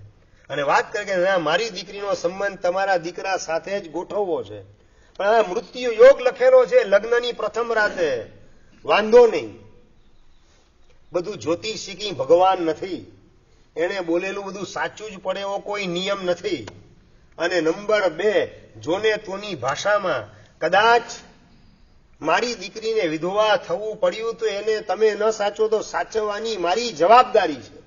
અને વાત કરે કે ના, મારી દીકરીનો સંબંધ તમારા દીકરા સાથે જ ગોઠવવો છે. પણ આ મૃત્યુ યોગ લખેલો છે લગ્નની પ્રથમ રાતે. વાંધો નહીં, બધું જ્યોતિષિકી ભગવાન નથી. એને બોલેલું બધું સાચું જ પડે એવો કોઈ નિયમ નથી. અને નંબર 2, જોને તોની ભાષામાં કદાચ મારી દીકરીને વિધવા થવું પડ્યું તો એને તમે ન સાચો તો સાચવવાની મારી જવાબદારી છે.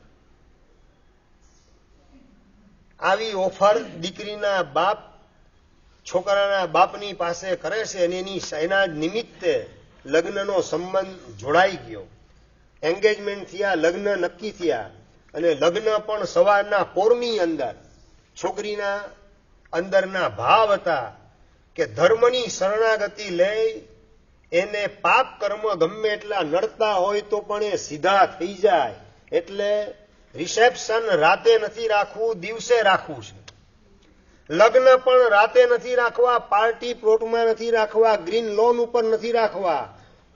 આવી ઓફર દીકરીના બાપ છોકરાના બાપની પાસે કરે છે અને એના નિમિત્તે લગ્નનો સંબંધ જોડાઈ ગયો. એન્ગેજમેન્ટ થયા, લગ્ન નક્કી થયા અને લગ્ન પણ સવારના પોરની અંદર. છોકરીના અંદરના ભાવ હતા કે ધર્મની શરણાગતિ લઈ એને પાપ કર્મ ગમે એટલા નડતા હોય તો પણ એ સીધા થઈ જાય. એટલે રિસેપ્શન રાતે નથી રાખવું, દિવસે રાખવું છે. લગ્ન પણ રાતે નથી રાખવા, પાર્ટી પ્લોટમાં નથી રાખવા, ગ્રીન લોન ઉપર નથી રાખવા,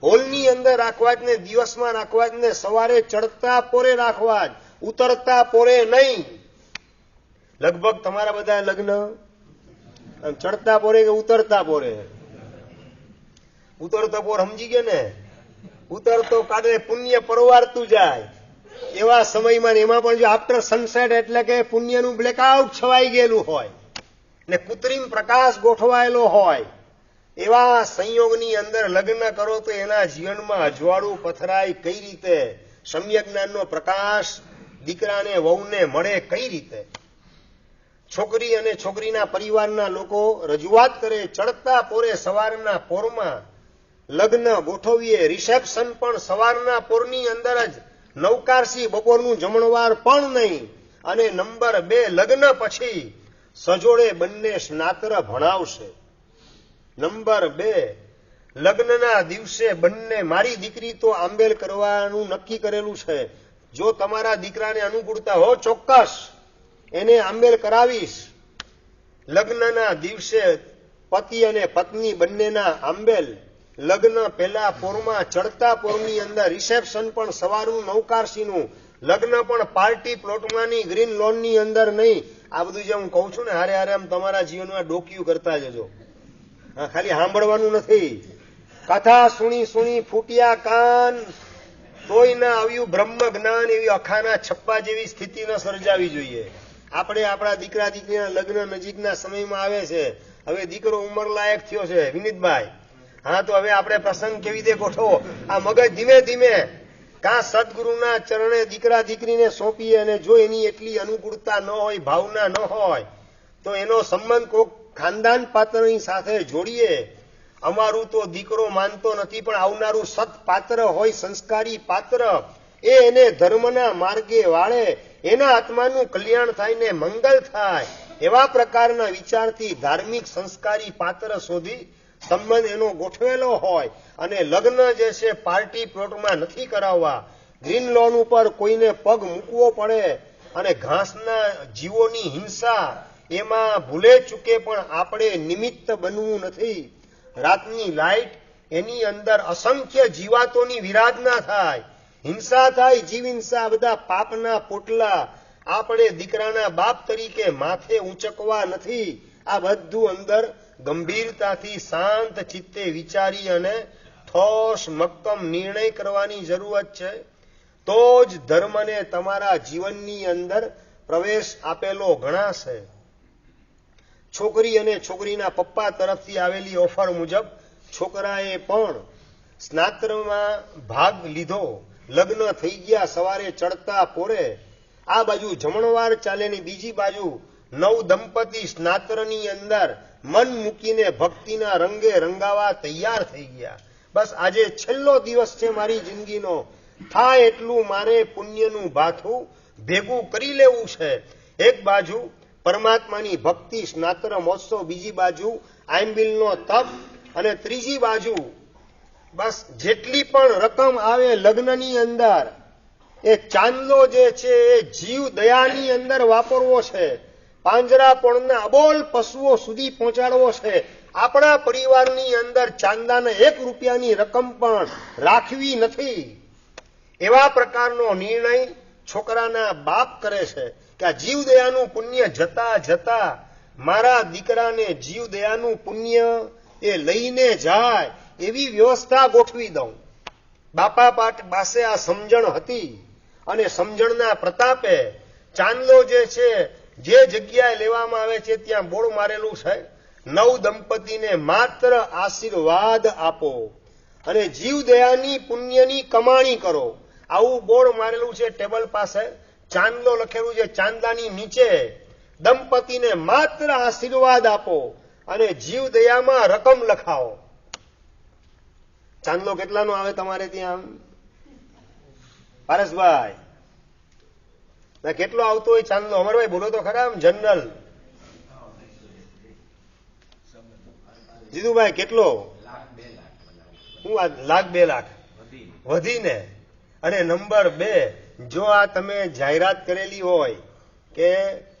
હોલની અંદર રાખવા જ ને, દિવસમાં રાખવા જ ને, સવારે ચડતા પોરે રાખવા જ, ઉતરતા પોરે નહીં. લગભગ તમારા બધા લગ્ન ચડતા પોરે કે ઉતરતા પોરે? ઉતરતો પોર સમજી ગયો ને? ઉતરતો કાઢે પુણ્ય પરવારતું જાય. એવા સમયમાં એમાં પણ જો આફ્ટર સનસેટ એટલે કે પુણ્યનું બ્લેકઆઉટ છવાઈ ગયેલું હોય ને કૃત્રિમ પ્રકાશ ગોઠવાયેલો હોય, એવા સંયોગની અંદર લગ્ન કરો તો એના જીવનમાં અજવાળું પથરાય કઈ રીતે? સમ્યક જ્ઞાનનો પ્રકાશ દીકરાને વહુને મળે કઈ રીતે? છોકરી અને છોકરીના પરિવારના લોકો રજૂઆત કરે, ચડતા પોરે સવારના પોરમાં લગ્ન ગોઠવીએ. રિસેપ્શન પણ સવારના પોરની અંદર જ, નવકારસી બપોરનું જમણવાર પણ નહીં. અને નંબર 2, લગ્ન પછી સજોડે બંને સ્નાતર ભણાવશે. નંબર 2, લગ્નના દિવસે બંને, મારી દીકરી તો આંબેલ કરવાનું નક્કી કરેલું છે. જો તમારા દીકરાને અનુકૂળતા હો ચોક્કસ એને આંબેલ કરાવીશ. લગ્નના દિવસે પતિ અને પત્ની બંનેના આંબેલ. લગ્ન પહેલા પોરમાં, ચડતા પોરની અંદર. રિસેપ્શન પણ સવારનું નવકારસીનું. લગ્ન પણ પાર્ટી પ્લોટમાંની, ગ્રીન લોનની અંદર નહીં. આ બધું જે હું કહું છું ને, હારે હારે આમ તમારા જીવનમાં ડોક્યું કરતા જજો. હા, ખાલી સાંભળવાનું નથી. કથા સુણી સુણી ફૂટ્યા કાન, તોય ના આવ્યું બ્રહ્મ જ્ઞાન. એવી અખાના છપ્પા જેવી સ્થિતિ ન સર્જાવી જોઈએ. આપણે આપણા દીકરા દીકરીના લગ્ન નજીકના સમયમાં આવે છે. હવે દીકરો ઉંમર લાયક થયો છે વિનીતભાઈ, હા તો હવે આપણે પ્રસંગ કેવી રીતે ગોઠવો? આ મગજ ધીમે ધીમે કાં સદગુરુના ચરણે દીકરા દીકરીને સોંપીએ અને જો એની એટલી અનુકૂળતા ન હોય, ભાવના ન હોય તો એનો સંબંધ કોઈક ખાનદાન પાત્રની સાથે જોડીએ. અમારું તો દીકરો માનતો નથી, પણ આવનારું સત પાત્ર હોય, સંસ્કારી પાત્ર, એ એને ધર્મના માર્ગે વાળે, એના આત્માનું કલ્યાણ થાય ને મંગલ થાય, એવા પ્રકારના વિચારથી ધાર્મિક સંસ્કારી પાત્ર શોધી સંબંધ એનો ગોઠવેલો હોય. અને લગ્ન જે છે પાર્ટી પ્લોટમાં નથી કરાવવા, ગ્રીન લોન ઉપર કોઈને પગ મૂકવો પડે અને ઘાસના જીવોની હિંસા એમાં ભૂલે ચૂકે પણ આપણે નિમિત્ત બનવું નથી. રાતની લાઈટ એની અંદર અસંખ્ય જીવાતોની વિરાધના થાય, હિંસા થાય, જીવ હિંસા, બધા પાપના પોટલા આપણે દીકરાના બાપ તરીકે માથે ઊંચકવા નથી. આ બધું અંદર ગંભીરતાથી શાંત ચિત્તે વિચારી અને ઠોસ મક્કમ નિર્ણય કરવાની જરૂરત છે. તો જ ધર્મને તમારા જીવનની અંદર પ્રવેશ આપેલો ગણાશે. છોકરી અને છોકરીના પપ્પા તરફથી આવેલી ઓફર મુજબ છોકરાએ પણ સ્નાતરમાં ભાગ લીધો લગ્ન થઈ ગયા સવારે ચડતા પોરે, આ બાજુ જમણવાર ચાલે ની બીજી બાજુ નવ દંપતી સ્નાતરની અંદર મન મૂકીને ભક્તિના રંગે રંગાવા તૈયાર થઈ ગયા. બસ આજે છેલ્લો દિવસ છે મારી જિંદગીનો, થાય એટલું મારે પુણ્યનું ભાથું ભેગું કરી લેવું છે. એક બાજુ પરમાત્માની ભક્તિ સ્નાતર મહોત્સવ, બીજી બાજુ આંબિલનો તપ, અને ત્રીજી બાજુ બસ જેટલી પણ રકમ આવે લગ્નની અંદર એ ચાંદલો જે છે એ જીવ દયાની અંદર વાપરવો છે. પાંજરાપોળના અબોલ પશુઓ સુધી પહોંચાડવો છે. આપણા પરિવારની અંદર ચાંદાના 1 રૂપિયાની રકમ પણ રાખવી નથી. એવા પ્રકારનો નિર્ણય છોકરાના બાપ કરે છે કે આ જીવ દયાનું પુણ્ય જતા જતા મારા દીકરાને જીવ દયાનું પુણ્ય એ લઈને જાય એવી વ્યવસ્થા ગોઠવી દઉં. બાપા પાસે આ સમજણ હતી અને સમજણના પ્રતાપે ચાંદલો જે છે જે જગ્યાએ લેવામાં આવે છે ત્યાં બોર્ડ મારેલું છે, નવ દંપતીને માત્ર આશીર્વાદ આપો અને જીવ દયાની પુણ્યની કમાણી કરો. આવું બોર્ડ મારેલું છે ટેબલ પાસે, ચાંદલો લખેલું છે, ચાંદાની નીચે દંપતીને માત્ર આશીર્વાદ આપો અને જીવ દયામાં રકમ લખાવો. ચાંદલો કેટલાનો આવે તમારે ત્યાં પારસભાઈ? કેટલો આવતો હોય ચાંદલો? અમરભાઈ બોલો તો ખરા. જનરલ જીતુભાઈ કેટલો? હું લાખ 2 લાખ વધીને. અને નંબર 2, જો આ તમે જાહેરાત કરેલી હોય કે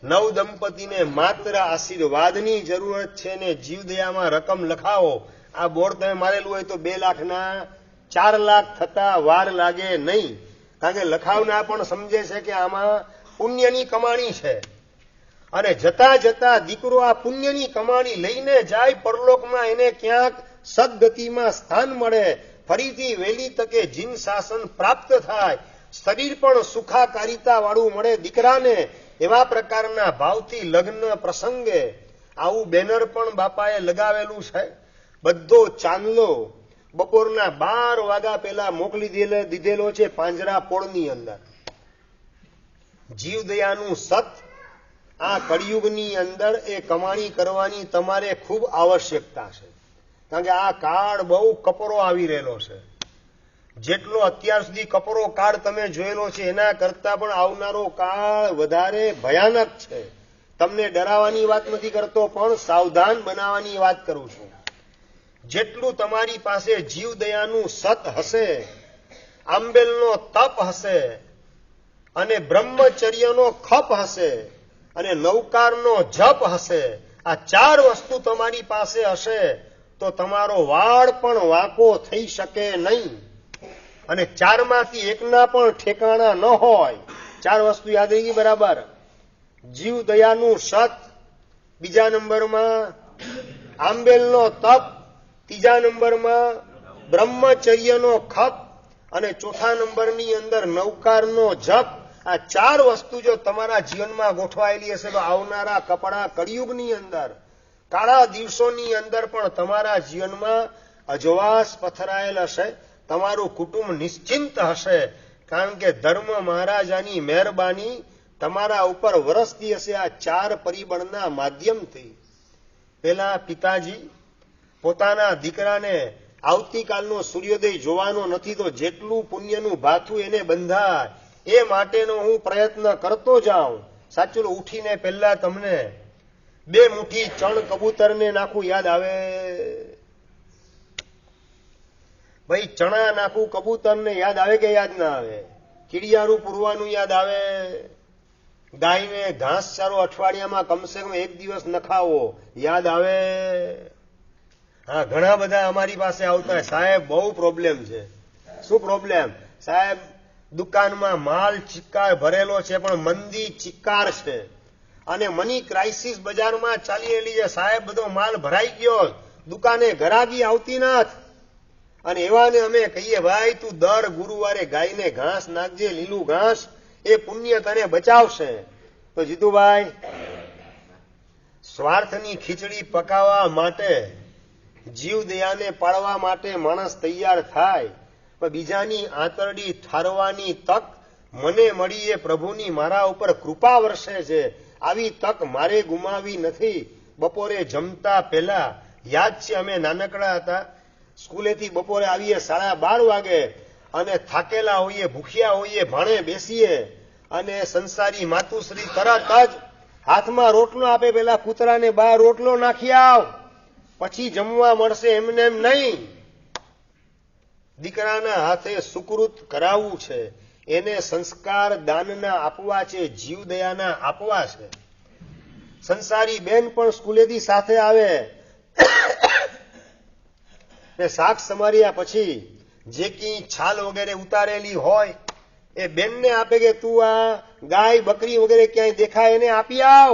નવ દંપતીને માત્ર આશીર્વાદની જરૂરત છે ને જીવ દયામાં રકમ લખાવો, આ બોર્ડ તમે મારેલું હોય તો 2 લાખના 4 લાખ થતા વાર લાગે નહીં. કારણ કે લખાવનાર પણ સમજે છે કે આમાં પુણ્યની કમાણી છે અને જતા જતા દીકરો આ પુણ્યની કમાણી લઈને જાય, પરલોકમાં એને ક્યાંક સદગતિમાં સ્થાન મળે, ફરીથી વહેલી તકે જીન શાસન પ્રાપ્ત થાય, શરીર પણ સુખાકારિતા વાળું મળે દીકરાને. એવા પ્રકારના ભાવથી લગ્ન પ્રસંગે આવું બેનર પણ બાપાએ લગાવેલું છે. બધો ચાંદલો બપોરના 12 વાગ્યા પહેલા મોકલી દીધેલો છે પાંજરાપોળની અંદર. જીવ દયાનું સત આ કળિયુગની અંદર એ કમાણી કરવાની તમારે ખૂબ આવશ્યકતા છે. કારણ કે આ કાળ બહુ કપરો આવી રહેલો છે. જેટલો અત્યાર સુધી કપરો કાળ તમે જોયેલો છે એના કરતા પણ આવનારો કાળ વધારે ભયાનક છે. તમને ડરાવવાની વાત નથી કરતો, પણ સાવધાન બનાવવાની વાત કરું છું. જેટલું તમારી પાસે જીવ દયાનું સત હશે, આંબેલનો તપ હશે અને બ્રહ્મચર્યનો ખપ હશે અને નવકારનો જપ હશે, આ 4 વસ્તુ તમારી પાસે હશે તો તમારો વાળ પણ વાંકો થઈ શકે નહીં. અને 4માંથી એકના પણ ઠેકાણા ન હોય. 4 વસ્તુ યાદ રહી ગઈ બરાબર? જીવ દયાનું સત, બીજા નંબરમાં આંબેલનો તપ, ત્રીજા નંબરમાં બ્રહ્મચર્યનો ખપ અને ચોથા નંબરની અંદર નવકારનો જપ. આ 4 વસ્તુ જો તમારા જીવનમાં ગોઠવાયેલી હશે તો આવનારા કપડા કળિયુગની અંદર, કાળા દિવસોની અંદર પણ તમારા જીવનમાં અજવાસ પથરાયેલ હશે. તમારું કુટુંબ નિશ્ચિંત હશે, કારણ કે ધર્મ મહારાજાની મહેરબાની તમારા ઉપર વરસતી હશે આ 4 પરિબળના માધ્યમથી. પેલા પિતાજી પોતાના દીકરાને આવતીકાલનો સૂર્યોદય જોવાનો નથી તો જેટલું પુણ્યનું ભાથું એને બંધાય એ માટેનો હું પ્રયત્ન કરતો જાઉં. સાચું, ઉઠીને પહેલા તમને 2 મુઠ્ઠી ચણ કબૂતરને નાખું, યાદ આવે? ભાઈ ચણા નાખું કબૂતરને યાદ આવે કે યાદ ના આવે? કીડિયારું પૂરવાનું યાદ આવે? ગાયને ઘાસચારો અઠવાડિયામાં કમસે કમ 1 દિવસ નખાવો, યાદ આવે? હા, ઘણા બધા અમારી પાસે આવતા હોય, સાહેબ બહુ પ્રોબ્લેમ છે. શું પ્રોબ્લેમ? સાહેબ દુકાનમાં માલ ચિક્કાર ભરેલો છે પણ મંદી ચિક્કાર છે અને મની ક્રાઇસિસ બજારમાં ચાલી રહેલી છે. સાહેબ બધો માલ ભરાઈ ગયો, દુકાને ઘરાગી આવતી નથી. અને એવાને અમે કહીએ, ભાઈ તું દર ગુરુવારે ગાયને ઘાસ નાખજે, લીલું ઘાસ, એ પુણ્ય તને બચાવશે. તો જીતુભાઈ, સ્વાર્થની ખીચડી પકાવવા માટે, જીવ દયાને પાળવા માટે માણસ તૈયાર થાય, પણ બીજાની આંતરડી ઠારવાની તક મને મળી એ પ્રભુની મારા ઉપર કૃપા વરસે છે. આવી તક મારે ગુમાવી નથી. બપોરે જમતા પહેલા યાદ છે, અમે નાનકડા હતા, સ્કૂલેથી બપોરે આવીએ 12:30 વાગે અને થાકેલા હોઈએ, ભૂખ્યા હોઈએ, ભાણે બેસીએ અને સંસારી માતુશ્રી તરત જ હાથમાં રોટલો આપે. પેલા કૂતરાને બહાર રોટલો નાખી આવ, પછી જમવા મળશે, એમને એમ નહીં. દીકરાના હાથે સુકૃત કરાવવું છે, એને સંસ્કાર દાનના આપવા છે, જીવદયાના આપવા છે. સંસારી બેન પણ સ્કૂલેથી સાથે આવે ને શાક સમાર્યા પછી જે કઈ છાલ વગેરે ઉતારેલી હોય એ બેનને આપે કે તું આ ગાય બકરી વગેરે ક્યાંય દેખાય એને આપી આવ,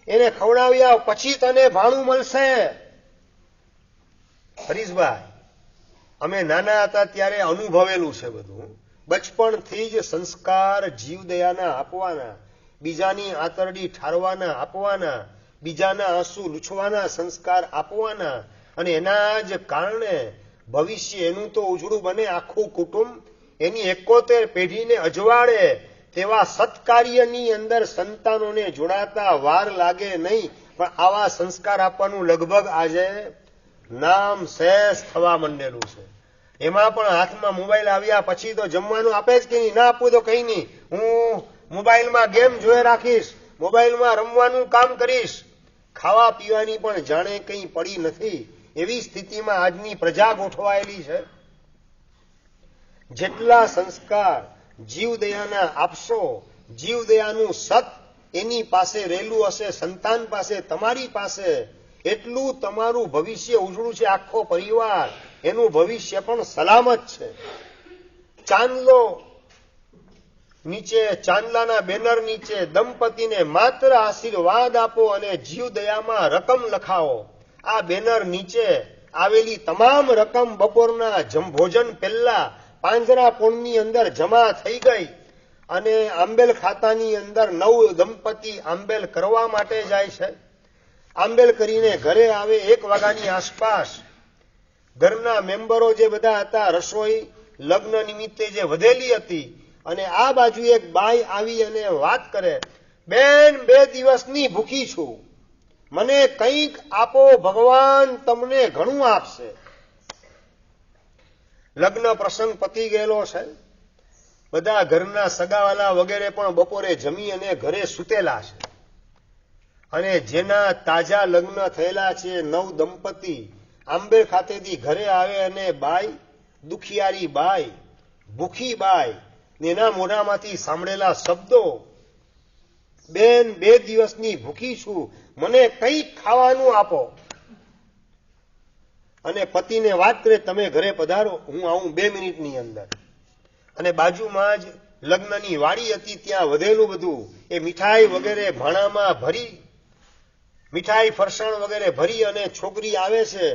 એને ખવડાવી આવ, પછી તને ભાણું મળશે. હરીશભાઈ, અમે નાના હતા ત્યારે અનુભવેલું છે બધું. બચપણથી જ સંસ્કાર જીવદયાના આપવાના, બીજાની આંતરડી ઠારવાના આપવાના, બીજાના આંસુ લૂછવાના સંસ્કાર આપવાના, અને એના જ કારણે ભવિષ્ય એનું તો ઉજળું બને, આખું કુટુંબ એની 71 પેઢીને અજવાળે તેવા સત્કાર્યની અંદર સંતાનોને જોડાતા વાર લાગે નહીં. પણ આવા સંસ્કાર આપવાનું લગભગ આજે નામ શેષ થવા માંડેલું છે. એમાં પણ હાથમાં મોબાઈલ આવ્યા પછી તો જમવાનું આપે જ કે નહીં, ના આપવું તો કઈ નહીં, હું મોબાઈલમાં ગેમ જોઈ રાખીશ, મોબાઈલમાં રમવાનું કામ કરીશ. ખાવા પીવાની પણ જાણે કંઈ પડી નથી. એવી સ્થિતિમાં આજની પ્રજા ગોઠવાયેલી છે. જેટલા સંસ્કાર જીવદયાના આપશો, જીવદયાનું સત એની પાસે રહેલું હશે, સંતાન પાસે, તમારી પાસે, એટલું તમારું ભવિષ્ય ઉજળું છે. આખો પરિવાર એનું ભવિષ્ય પણ સલામત છે. ચાંદલો નીચે, ચાંદલાના બેનર નીચે દંપતીને માત્ર આશીર્વાદ આપો અને જીવદયામાં રકમ લખાવો. આ બેનર નીચે આવેલી તમામ રકમ બપોરના ભોજન પહેલા પાંજરાપોળની અંદર જમા થઈ ગઈ અને આંબેલ ખાતાની અંદર 9 દંપતી આંબેલ કરવા માટે જાય છે. આંબેલ કરીને ઘરે આવે 1 વાગ્યાની આસપાસ. ઘરના મેમ્બરો જે બધા હતા, રસોઈ લગ્ન નિમિત્તે જે વધેલી હતી, અને આ બાજુ એક બાઈ આવી અને વાત કરે, બેન 2 દિવસની ભૂખી છું, મને કંઈક આપો, ભગવાન તમને ઘણું આપશે. લગ્ન પ્રસંગ પતી ગયેલો છે. બધા ઘરના સગાવાલા વગેરે પણ બપોરે જમી અને ઘરે સૂતેલા છે. અને જેના તાજા લગ્ન થયેલા છે 9 દંપતી આંબેલ ખાતેથી ઘરે આવે અને બાઈ, દુખિયારી બાઈ, ભૂખી બાઈ, એના મોઢામાંથી સાંભળેલા શબ્દો, બેન 2 દિવસની ભૂખી છું, મને કંઈક ખાવાનું આપો. અને પતિને વાત કરે, તમે ઘરે પધારો, હું આવું 2 મિનિટની અંદર. અને બાજુમાં જ લગ્નની વાડી હતી, ત્યાં વધેલું બધું એ મીઠાઈ વગેરે ભાણામાં ભરી, મીઠાઈ ફરસાણ વગેરે ભરી અને છોકરી આવે છે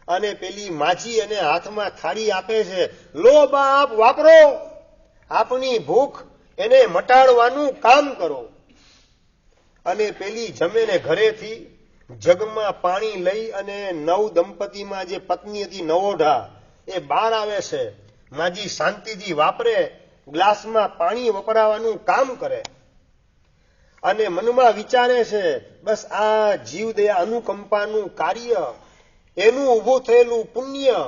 અને પેલી માજી અને હાથમાં થાળી આપે છે, લો બાપ વાપરો, આપની ભૂખ એને મટાડવાનું કામ કરો. અને પેલી જમેને ઘરેથી જગમાં પાણી લઈ અને 9 દંપતીમાં જે પત્ની હતી નવોઢા એ બહાર આવે છે. માજી શાંતિથી વાપરે, ગ્લાસમાં પાણી વપરાવાનું કામ કરે અને મનમાં વિચારે છે, બસ આ જીવદયા અનુકંપાનું કાર્ય, એનું ઊભું થયેલું પુણ્ય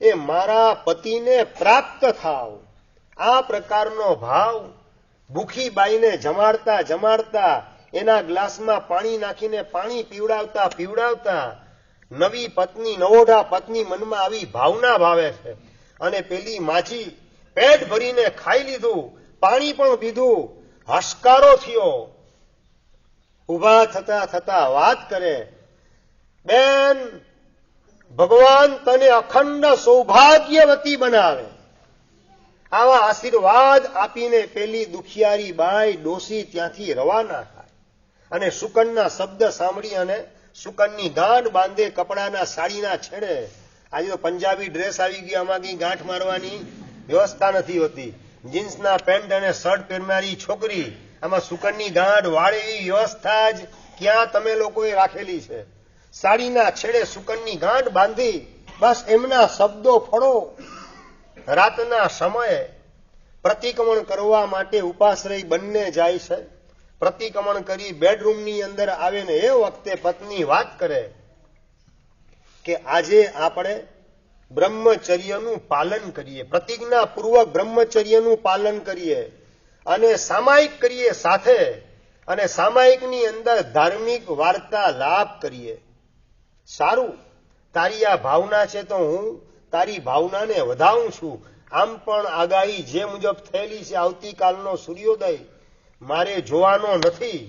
એ મારા પતિને પ્રાપ્ત થાવ. આ પ્રકારનો ભાવ ભૂખી બાઈને જમાડતા જમાડતા, એના ગ્લાસમાં પાણી નાખીને પાણી પીવડાવતા પીવડાવતા નવી પત્ની, નવોઢા પત્ની મનમાં આવી ભાવના ભાવે છે. અને પેલી માજી પેટ ભરીને ખાઈ લીધું, પાણી પણ પીધું, હશકારો થયો. ઉભા થતા થતા વાત કરે, બેન ભગવાન તને અખંડ સૌભાગ્યવતી બનાવે. આવા આશીર્વાદ આપીને પેલી દુખિયારી બાઈ ડોસી ત્યાંથી રવાના થાય. અને સુકનના શબ્દ સાંભળી અને સુકનની ગાંઠ બાંધે કપડાના સાડીના છેડે. આજે તો પંજાબી ડ્રેસ આવી ગયો, આમાં કઈ ગાંઠ મારવાની વ્યવસ્થા નથી હોતી. જીન્સના પેન્ટ અને શર્ટ પહેરનારી છોકરી, આમાં સુકનની ગાંઠ વાળે એવી વ્યવસ્થા જ ક્યાં તમે લોકોએ રાખેલી છે. સાડીના છેડે સુકનની ગાંઠ બાંધી, બસ એમના શબ્દો ફળો. રાતના સમયે પ્રતિક્રમણ કરવા માટે ઉપાશ્રય બંને જાય છે. પ્રતિક્રમણ કરી બેડરૂમની અંદર આવે ને એ વખતે પત્ની વાત કરે કે આજે આપણે બ્રહ્મચર્યનું પાલન કરીએ, પ્રતિજ્ઞાપૂર્વક બ્રહ્મચર્યનું પાલન કરીએ અને સામાયિક કરીએ સાથે, અને સામાયિકની અંદર ધાર્મિક વાર્તાલાપ કરીએ. સારું, તારી આ ભાવના છે તો હું તારી ભાવનાને વધાવું છું. આમ પણ આગાહી જે મુજબ થયેલી છે, આવતીકાલનો સૂર્યોદય મારે જોવાનો નથી,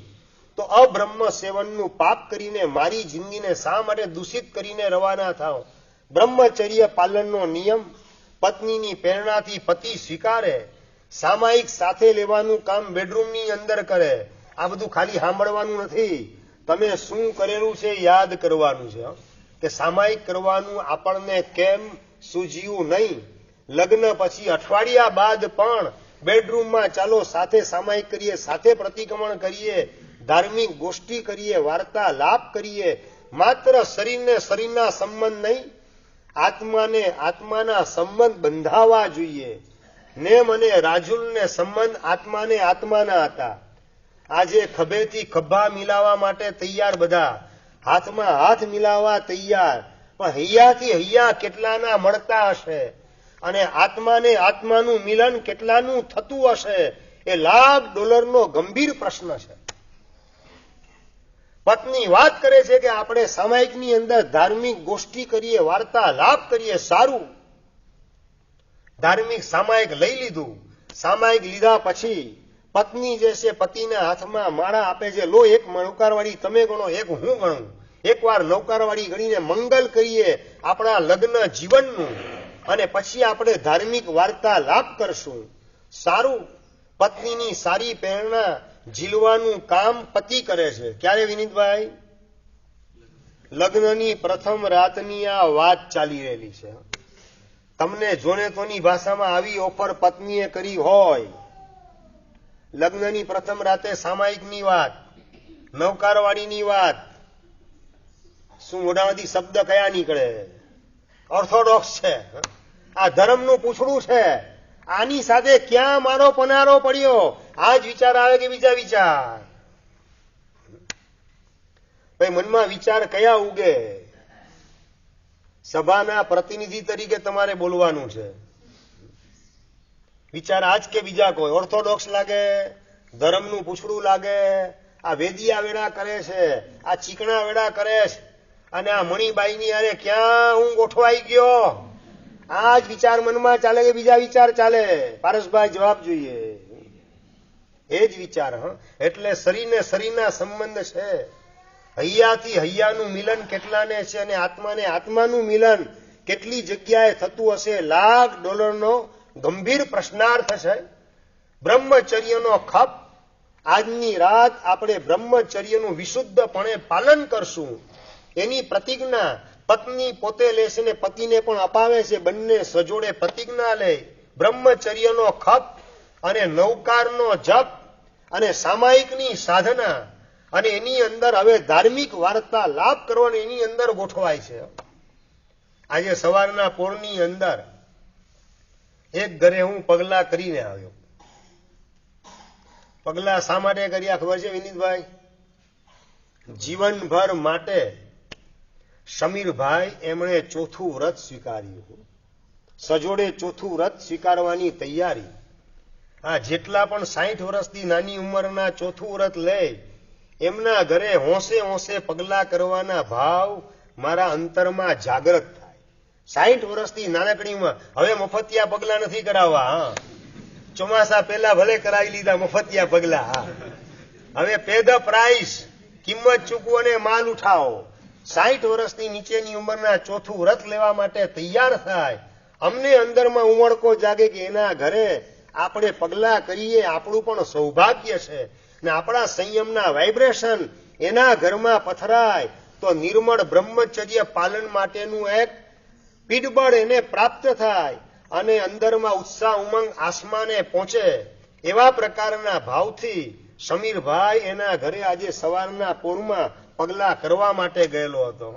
તો અબ્રહ્મ સેવનનું પાપ કરીને મારી જિંદગીને શા માટે દૂષિત કરીને રવાના થાવ? બ્રહ્મચર્ય પાલનનો નિયમ પત્નીની પ્રેરણાથી પતિ સ્વીકારે, સામાયિક સાથે લેવાનું કામ બેડરૂમની અંદર કરે. આ બધું ખાલી સાંભળવાનું નથી, તમે શું કરેલું છે યાદ કરવાનું છે કે સામાયિક કરવાનું આપણને કેમ સૂઝ્યું નહીં. લગ્ન પછી અઠવાડિયા બાદ પણ બેડરૂમમાં ચાલો સાથે સામાયિક કરીએ, સાથે પ્રતિક્રમણ કરીએ, ધાર્મિક ગોષ્ઠી કરીએ, વાર્તાલાપ કરીએ. માત્ર શરીરને શરીરના સંબંધ નહીં, આત્માને આત્માના સંબંધ બંધાવા જોઈએ. નેમ અને રાજુલને સંબંધ આત્માને આત્માના હતા. આજે ખભેથી ખભા મિલાવવા માટે તૈયાર, બધા હાથમાં હાથ મિલાવવા તૈયાર, પણ હૈયાથી હૈયા કેટલાના મળતા હશે અને આત્માને આત્માનું મિલન કેટલાનું થતું હશે? એ $1,00,000નો ગંભીર પ્રશ્ન છે. પત્ની વાત કરે છે કે આપણે સામાયિકની અંદર ધાર્મિક ગોષ્ઠી કરીએ, વાર્તાલાપ કરીએ. સારું, ધાર્મિક સામાયિક લઈ લીધું. સામાયિક લીધા પછી પત્ની જે છે પતિના હાથમાં માળા આપે છે. લો, એક નૌકારવાળી તમે ગણો, એક હું ગણું. એકવાર નૌકારવાળી ગણીને મંગલ કરીએ આપણા લગ્ન જીવનનું, અને પછી આપણે ધાર્મિક વાર્તાલાપ કરશું. સારું, પત્નીની સારી પ્રેરણા ઝીલવાનું કામ પતિ કરે છે. ક્યારે વિનીતભાઈ? લગ્નની પ્રથમ રાતની આ વાત ચાલી રહેલી છે. તમને જોને તોની ભાષામાં આવી ઓફર પત્નીએ કરી હોય, લગ્નની પ્રથમ રાતે સામાયિકની વાત, નૌકારવાળીની વાત, શું મોઢામાંથી શબ્દ કયા નીકળે? ઓર્થોડોક્સ છે, આ ધર્મનું પૂછડું છે. આની સાથે ક્યાં મારો પનારો પડ્યો? આ જ વિચાર આવે કે બીજા વિચાર? ભાઈ, મનમાં વિચાર કયા ઉગે? સભાના પ્રતિનિધિ તરીકે તમારે બોલવાનું છે. વિચાર આજ કે બીજા કોઈ? ઓર્થોડોક્સ લાગે, ધર્મનું પૂછડું લાગે, આ વેદિયા વેડા કરે છે, આ ચીકણા વેડા કરે છે, અને આ મણીબાઈની અરે ક્યાં હું ગોઠવાઈ ગયો? આ જ વિચાર મનમાં ચાલે કે બીજા વિચાર ચાલે? પારસભાઈ જવાબ જોઈએ. એ જ વિચાર. એટલે શરીરને શરીરના સંબંધ છે. હૈયાથી હૈયાનું મિલન કેટલાને છે અને આત્માને આત્માનું મિલન કેટલી જગ્યાએ થતું હશે? $1,00,000નો ગંભીર પ્રશ્નાર્થ છે. બ્રહ્મચર્યનો ખપ. આજની રાત આપણે બ્રહ્મચર્યનું વિશુદ્ધપણે પાલન કરશું. એની પ્રતિજ્ઞા પત્ની પોતે લેશે ને પતિને પણ અપાવે છે. બંને સજોડે પ્રતિજ્ઞા લે. બ્રહ્મચર્યનો ખપ અને નૌકારનો જપ અને સામાયિકની સાધના, અને એની અંદર હવે ધાર્મિક વાર્તાલાપ કરવાનો એની અંદર ગોઠવાય છે. આજે સવારના પોરની અંદર એક ઘરે હું પગલા કરીને આવ્યો. પગલા શા માટે કર્યા ખબર છે વિનીતભાઈ? જીવનભર માટે સમીરભાઈ એમણે ચોથું વ્રત સ્વીકાર્યું. સજોડે ચોથું વ્રત સ્વીકારવાની તૈયારી. આ જેટલા પણ 60 વર્ષથી નાની ઉંમરના ચોથું વ્રત લે, એમના ઘરે હોંશે હોંશે પગલા કરવાના ભાવ મારા અંતરમાં જાગૃત થાય. 60 વર્ષથી નાનકડીમાં હવે મફતિયા પગલા નથી કરાવવા. ચોમાસા પહેલા ભલે કરાવી લીધા મફતિયા પગલા. હવે પે ધ પ્રાઇસ, કિંમત ચૂકવો અને માલ ઉઠાવો. 60 વર્ષની નીચેની ઉંમરના ચોથું વ્રત લેવા માટે તૈયાર થાય. અમને અંદરમાં ઉમળકો જાગે કે એના ઘરે આપણે પગલા કરીએ, આપણું પણ સૌભાગ્ય છે, ને આપણા સંયમના વાઇબ્રેશન એના ઘરમાં પથરાય તો નિર્મળ બ્રહ્મચર્ય પાલન માટેનું એક પીઠબળ એને પ્રાપ્ત થાય અને અંદરમાં ઉત્સાહ ઉમંગ આસમાને પહોંચે. એવા પ્રકારના ભાવથી સમીરભાઈ એના ઘરે આજે સવારના પોરમાં પગલા કરવા માટે ગયેલો હતો.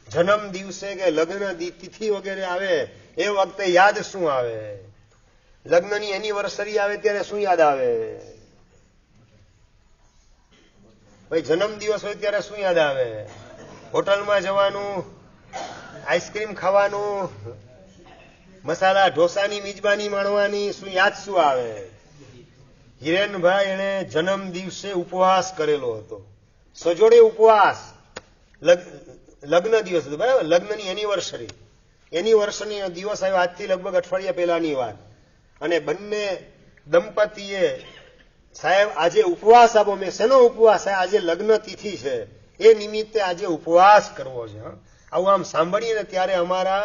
જન્મ દિવસે કે લગ્ન તિથિ વગેરે આવે એ વખતે યાદ શું આવે? લગ્નની એનિવર્સરી આવે ત્યારે શું યાદ આવે? ભાઈ જન્મ દિવસ હોય ત્યારે શું યાદ આવે? હોટલમાં જવાનું, આઈસ્ક્રીમ ખાવાનું, મસાલા ઢોસાની મિજબાની માણવાની, શું આવે? હિરેનભાઈ એને જન્મ દિવસે ઉપવાસ કરેલો હતો, સજોડે ઉપવાસ. લગ્ન દિવસ હતો બરાબર, લગ્નની એનિવર્સરી દિવસ આવ્યો, આજથી લગભગ અઠવાડિયા પહેલાની વાત. અને બંને દંપતીએ સાહેબ આજે ઉપવાસ આપો. મેં શેનો ઉપવાસ? આજે લગ્ન તિથિ છે, એ નિમિત્તે આજે ઉપવાસ કરવો છે. આવું આમ સાંભળીએ ને ત્યારે અમારા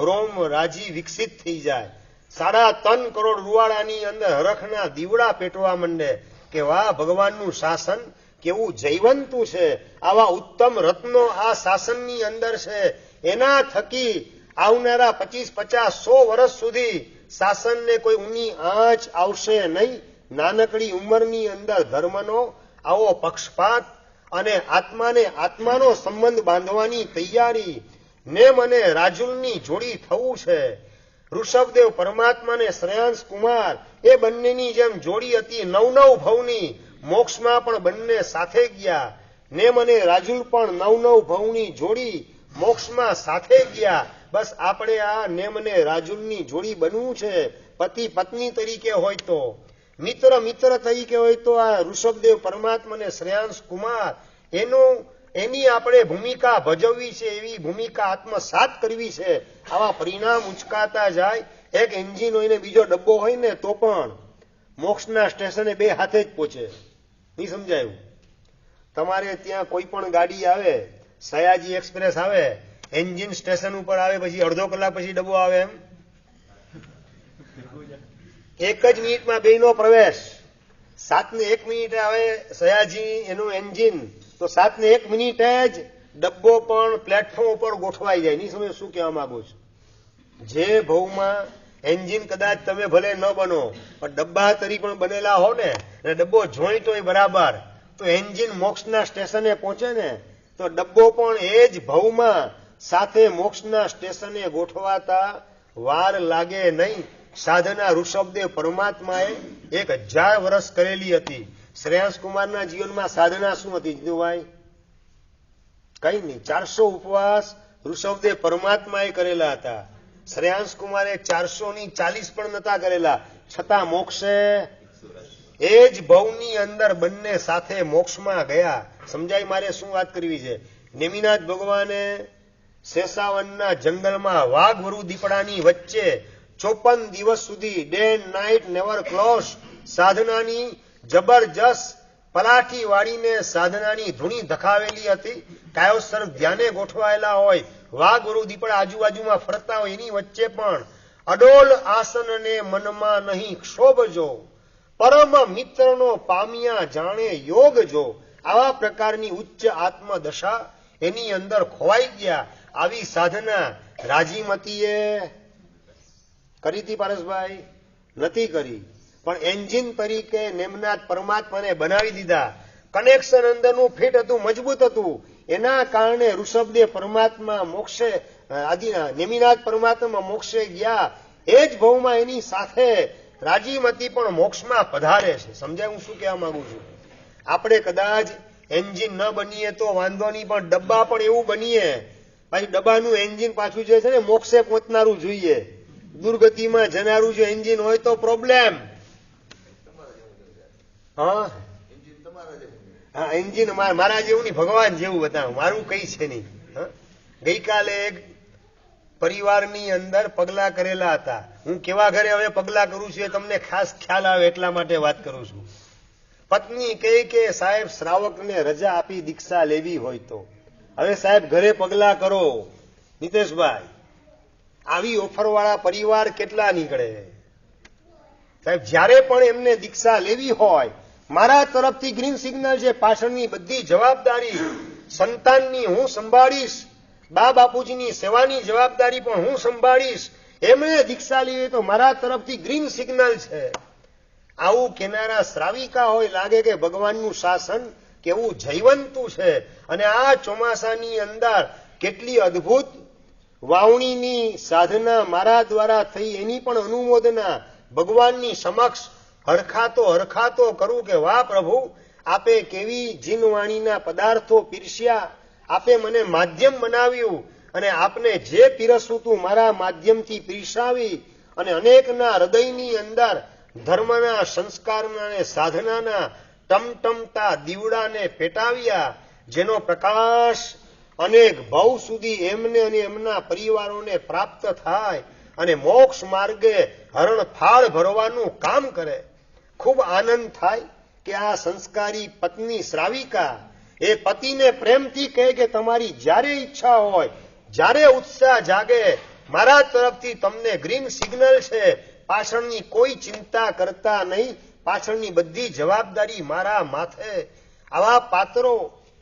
રોમ રાજી વિકસિત થઈ જાય. 3.5 કરોડ રૂવાડાની અંદર હરખના દીવડા પેટવા માંડે કે વાહ, ભગવાનનું શાસન કેવું જયવંતું છે. આવા ઉત્તમ રત્નો આ શાસનની અંદર છે. એના થકી આવનારા 25, 50, 100 વર્ષ સુધી શાસનને કોઈ ઊની આંચ આવશે નહીં. નાનકડી ઉંમરની અંદર ધર્મનો આવો પક્ષપાત અને આત્માનો સંબંધ બાંધવાની તૈયારી. ને મને રાજુલની જોડી થવું છે. ઋષભદેવ પરમાત્મા ને શ્રેયાંશ કુમાર એ બંનેની જેમ જોડી હતી, 9 ભવની. મોક્ષમાં પણ બંને સાથે ગયા. ને મને રાજુલ પણ 9 ભવની જોડી મોક્ષમાં સાથે ગયા. બસ આપણે આ ને મને રાજુલની જોડી બનવું છે. પતિ પત્ની તરીકે હોય તો, મિત્ર તરીકે હોય તો આ ઋષભદેવ પરમાત્મા ને શ્રેયાંશ કુમાર એની આપણે ભૂમિકા ભજવવી છે. એવી ભૂમિકા આત્મસાત કરવી છે. આવા પરિણામ ઉચકાતા જાય. એક એન્જિન હોય ને બીજો ડબ્બો હોય ને તો પણ મોક્ષના સ્ટેશને 2 હાથે જ પહોંચે. નહીં સમજાયું? તમારે ત્યાં કોઈ પણ ગાડી આવે, સયાજી એક્સપ્રેસ આવે, એન્જિન સ્ટેશન ઉપર આવે, પછી અડધો કલાક પછી ડબ્બો આવે, એમ 1 જ મિનિટમાં 2નો પ્રવેશ. 7:01 આવે સયાજી એનું એન્જિન, તો 7:01 જ ડબ્બો પણ પ્લેટફોર્મ ઉપર ગોઠવાઈ જાય. નહીં સમજ શું કહેવા માંગુ છું? જે ભવમાં એન્જિન કદાચ તમે ભલે ન બનો પણ ડબ્બા તરીકે પણ બનેલા હો ને, ડબ્બો જોઈન્ટ હોય બરાબર, તો એન્જિન મોક્ષના સ્ટેશને પહોંચે ને, તો ડબ્બો પણ એ જ ભવમાં સાથે મોક્ષના સ્ટેશને ગોઠવાતા વાર લાગે નહીં. સાધના ઋષભદેવ પરમાત્માએ 1000 વર્ષ કરેલી હતી. શ્રેયાંશ કુમારના જીવનમાં સાધના શું હતી જીતુભાઈ? કઈ નહીં. 400 ઉપવાસ ઋષભદેવ પરમાત્માએ કરેલા હતા. શ્રેયાંશ કુમારે 440 પણ નતા કરેલા, છતાં મોક્ષે એ જ ભવની અંદર બંને સાથે મોક્ષમાં ગયા. સમજાય મારે શું વાત કરવી છે? નેમિનાથ ભગવાને શેષાવનના જંગલમાં વાઘવરુ દીપડાની વચ્ચે 54 દિવસ સુધી day and night never close સાધનાની જબરજસ્ત પલાઠી વાળીને સાધનાની ધૂણી ધખાવેલી હતી. કાયોસર ધ્યાને ગોઠવાયેલા હોય, વાઘવરુ દીપડા આજુબાજુમાં ફરતા હોય, એની વચ્ચે પણ અડોલ આસનને મનમાં નહીં ક્ષોભજો, પરમ મિત્રનો પામ્યા જાણે યોગ જો. આવા પ્રકારની ઉચ્ચ આત્મદશા એની અંદર ખોવાઈ ગયા. આવી સાધના રાજીમતીએ કરી હતી પારસભાઈ? નથી કરી. પણ એન્જિન તરીકે નેમનાથ પરમાત્માને બનાવી દીધા. કનેક્શન અંદરનું ફિટ હતું, મજબૂત હતું. એના કારણે ઋષભદેવ પરમાત્મા મોક્ષે, નેમિનાથ પરમાત્મા મોક્ષે ગયા. એ જ ભવમાં એની સાથે રાજીમતી પણ મોક્ષમાં પધારે છે. સમજાય હું શું કહેવા માંગુ છું? આપણે કદાચ એન્જિન ન બનીએ તો વાંધો નહીં, પણ ડબ્બા પણ એવું બનીએ, પછી ડબ્બાનું એન્જિન પાછું જે છે ને મોક્ષે પહોંચનારું જોઈએ. દુર્ગતિમાં જનારું જો એન્જિન હોય તો પ્રોબ્લેમ. હા, એન્જિન મારા જેવું નહીં, ભગવાન જેવું બતાવું. મારું કઈ છે નહીં. ગઈકાલે એક પરિવારની અંદર પગલા કરેલા હતા. હું કેવા ઘરે હવે પગલા કરું છું એ તમને ખાસ ખ્યાલ આવે એટલા માટે વાત કરું છું. પત્ની કહે કે સાહેબ શ્રાવકને રજા આપી દીક્ષા લેવી હોય તો હવે સાહેબ ઘરે પગલા કરો. નીતેશભાઈ, આવી ઓફરવાળા પરિવાર કેટલા નીકળે સાહેબ? જ્યારે પણ એમને દીક્ષા લેવી હોય, મારા તરફથી ગ્રીન સિગ્નલ છે. પાછળની બધી જવાબદારી સંતાનની હું સંભાળીશ, બા બાપુજીની સેવાની જવાબદારી પણ હું સંભાળીશ. એમણે દીક્ષા લેવી તો મારા તરફથી ગ્રીન સિગ્નલ છે. આવું કેનારા શ્રાવિકા હોય, લાગે કે ભગવાનનું શાસન કેવું જયવંતું છે. અને આ ચોમાસાની અંદર કેટલી અદભુત વાવણીની સાધના મારા દ્વારા થઈ એની પણ અનુમોદના ભગવાનની સમક્ષ હરખાતો કરું કે વાહ પ્રભુ, આપે કેવી જીનવાણીના પદાર્થો પીરસ્યા, આપે મને માધ્યમ બનાવ્યું અને આપને જે પીરસવું તું મારા માધ્યમથી પીરસાવી અને અનેકના હૃદયની અંદર ધર્મના સંસ્કારના અને સાધનાના ટમટમતા દીવડાને પેટાવ્યા, જેનો પ્રકાશ અનેક ભવ સુધી એમને અને એમના પરિવારોને પ્રાપ્ત થાય અને મોક્ષ માર્ગે હરણફાળ ભરવાનું કામ કરે. ખૂબ આનંદ થાય કે આ સંસ્કારી પત્ની શ્રાવિકા એ પતિને પ્રેમથી કહે કે તમારી જ્યારે ઈચ્છા હોય, જ્યારે ઉત્સાહ જાગે, મારા તરફથી તમને ગ્રીન સિગ્નલ છે, પાછળની કોઈ ચિંતા કરતા નહીં, પાછળની બધી જવાબદારી મારા માથે. આવા પાત્રો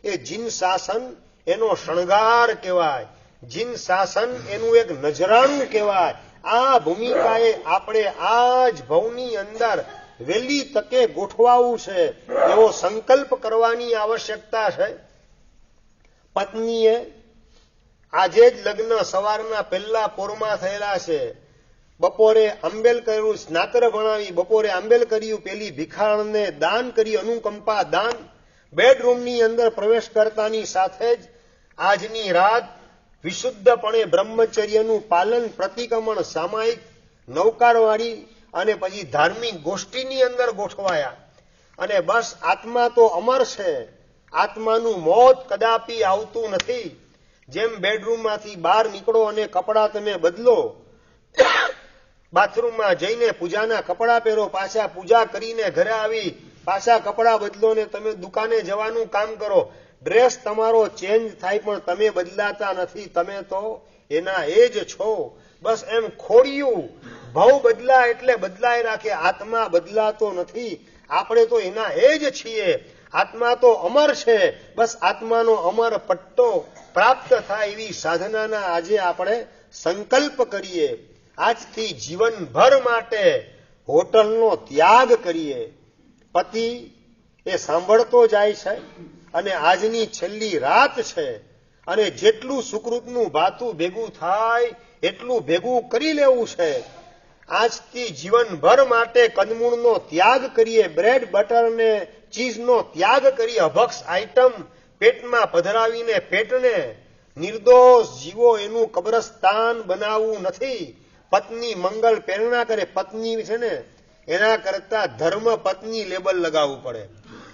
એ જીન શાસન એનો શણગાર કહેવાય, જીન શાસન એનું એક નજરાણું કહેવાય. આ ભૂમિકાએ આપણે આ જ ભવની અંદર વહેલી તકે ગોઠવાવું છે, એવો સંકલ્પ કરવાની આવશ્યકતા છે. પત્નીએ આજે જ લગ્ન સવારના પહેલા પોરમાં થયેલા છે. બપોરે આંબેલ કર્યું, સ્નાતર ભણાવી, બપોરે આંબેલ કર્યું, પેલી ભિખારણને દાન કરી, અનુકંપા દાન. બેડરૂમની અંદર પ્રવેશ કરતાની સાથે જ આજની રાત વિશુદ્ધપણે બ્રહ્મચર્યનું પાલન, પ્રતિક્રમણ, સામાયિક, નૌકારવાળી અને પછી ધાર્મિક ગોષ્ઠીની અંદર ગોઠવાયા. અને બસ આત્મા તો અમર છે, આત્માનું મોત કદાપી આવતું નથી. જેમ બેડરૂમમાંથી બહાર નીકળો અને કપડાં તમે બદલો, બાથરૂમમાં જઈને પૂજાના કપડાં પહેરો, પાછા પૂજા કરીને ઘરે આવી પાછા કપડાં બદલો ને તમે દુકાને જવાનું કામ કરો, ડ્રેસ તમારો ચેન્જ થાય પણ તમે બદલાતા નથી, તમે તો એના એ જ છો. બસ એમ ખોડિયું ભાવ બદલાય એટલે બદલાય રાખે, આત્મા બદલાતો નથી, આપણે તો એના એ જ છીએ. આત્મા તો અમર છે, બસ આત્માનો અમર પટ્ટો પ્રાપ્ત થાય એવી સાધનાના આજે આપણે સંકલ્પ કરીએ. આજથી જીવનભર માટે હોટલનો ત્યાગ કરીએ. પતિ એ સાંભળતો જાય છે અને આજની છેલ્લી રાત છે અને જેટલું સુકૃતનું ભાતું ભેગું થાય એટલું ભેગું કરી લેવું છે. આજથી જીવનભર માટે કંદમૂળનો ત્યાગ કરીએ, બ્રેડ બટર ને ચીઝનો ત્યાગ કરીએ, અભક્ષ આઈટમ પેટમાં પધરાવીને પેટને નિર્દોષ જીવો એનું કબ્રસ્તાન બનાવવું નથી. પત્ની મંગલ પ્રેરણા કરે, પત્ની છે ને એના કરતા ધર્મ પત્ની લેબલ લગાવવું પડે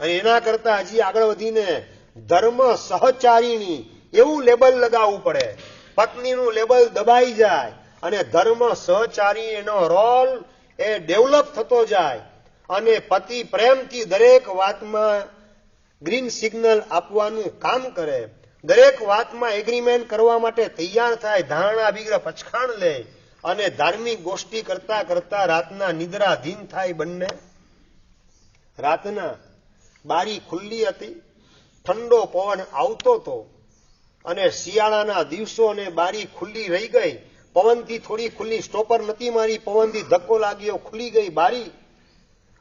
અને એના કરતા હજી આગળ વધીને ધર્મ સહચારીણી એવું લેબલ લગાવવું પડે. પત્નીનું લેબલ દબાઈ જાય અને ધર્મ સહચારી એનો રોલ એ ડેવલપ થતો જાય અને પતિ પ્રેમથી દરેક વાતમાં ગ્રીન સિગ્નલ આપવાનું કામ કરે, દરેક વાતમાં એગ્રીમેન્ટ કરવા માટે તૈયાર થાય, ધારણા વિગ્રહ પચખાણ લે અને ધાર્મિક ગોષ્ઠી કરતા કરતા રાતના નિદ્રાધીન થાય. બંને રાતના બારી ખુલ્લી હતી, ઠંડો પવન આવતો હતો અને શિયાળાના દિવસો અને બારી ખુલ્લી રહી ગઈ. પવનથી થોડી ખુલ્લી, સ્ટોપર નથી મારી, પવનથી ધક્કો લાગ્યો, ખુલી ગઈ બારી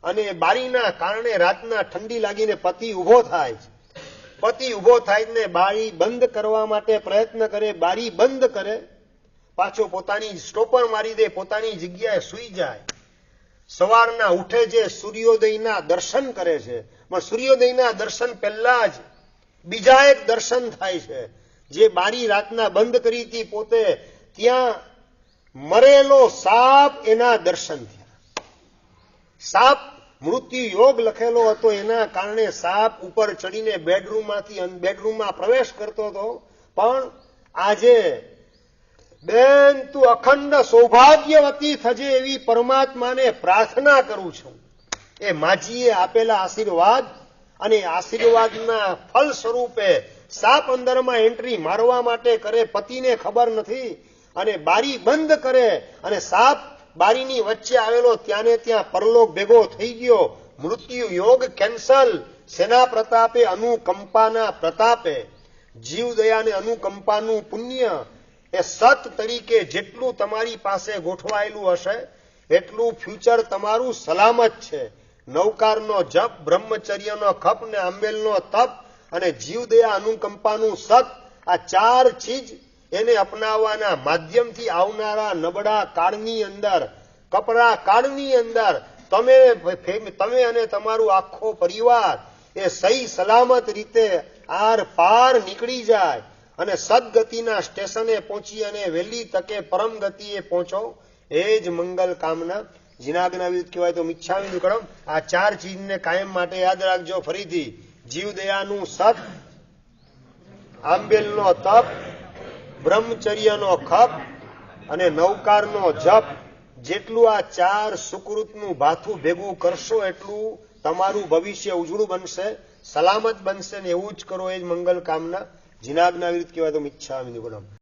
અને બારીના કારણે રાતના ઠંડી લાગીને પતિ ઉભો થાય. પતિ ઉભો થાય ને બારી બંધ કરવા માટે પ્રયત્ન કરે, બારી બંધ કરે, પાછો પોતાની સ્ટોપર મારી દે, પોતાની જગ્યાએ સૂઈ જાય. સવારના ઉઠે છે, સૂર્યોદયના દર્શન કરે છે, પણ સૂર્યોદયના દર્શન પહેલા જ બીજા એક દર્શન થાય છે. જે બારી રાતના બંધ કરી હતી પોતે, ત્યાં મરેલો સાપ, એના દર્શન થયા. સાપ મૃત્યુ યોગ લખેલો હતો, એના કારણે સાપ ઉપર ચડીને બેડરૂમમાં પ્રવેશ કરતો હતો. પણ આજે બેન તું અખંડ સૌભાગ્યવતી થજે એવી પરમાત્માને પ્રાર્થના કરું છું. એ માજીએ આપેલા આશીર્વાદ અને આશીર્વાદના ફળ સ્વરૂપે સાપ અંદરમાં એન્ટ્રી મારવા માટે કરે, પતિને ખબર નથી અને બારી બંધ કરે અને સાપ બારીની વચ્ચે આવેલો ત્યાંને ત્યાં પરલોક ભેગો થઈ ગયો. મૃત્યુ યોગ કેન્સલ. સેના પ્રતાપે, અનુકંપાના પ્રતાપે, જીવદયા અને અનુકંપાનું પુણ્ય એ સત તરીકે જેટલું તમારી પાસે ગોઠવાયેલું હશે એટલું ફ્યુચર તમારું સલામત છે. નૌકારનો જપ, બ્રહ્મચર્યનો ખપ ને આંબેલનો તપ અને જીવદયા અનુકંપાનું સત, આ ચાર ચીજ એને અપનાવવાના માધ્યમથી આવનારા નબળા કાળની અંદર, કપરા કાળની અંદર તમે અને તમારું આખો પરિવાર એ સહી સલામત રીતે આર પાર નીકળી જાય અને સદગતિના સ્ટેશને પહોંચી અને વહેલી તકે પરમ ગતિએ પહોંચો, એ જ મંગલ કામના. જીનાજ્ઞા વિરુદ્ધ કહેવાય તો મિચ્છામિ દુક્કડમ. આ ચાર ચીજને કાયમ માટે યાદ રાખજો. ફરીથી, જીવદયાનું સત, આંબેલનો તપ, બ્રહ્મચર્યનો ખપ અને નવકારનો જપ. જેટલું આ ચાર સુકૃતનું ભાથું ભેગું કરશો એટલું તમારું ભવિષ્ય ઉજળું બનશે, સલામત બનશે ને એવું જ કરો, એ જ મંગલ કામના. જીનાજ્ઞા વિરુદ્ધ કહેવાય તો મિચ્છામિ દુક્કડમ.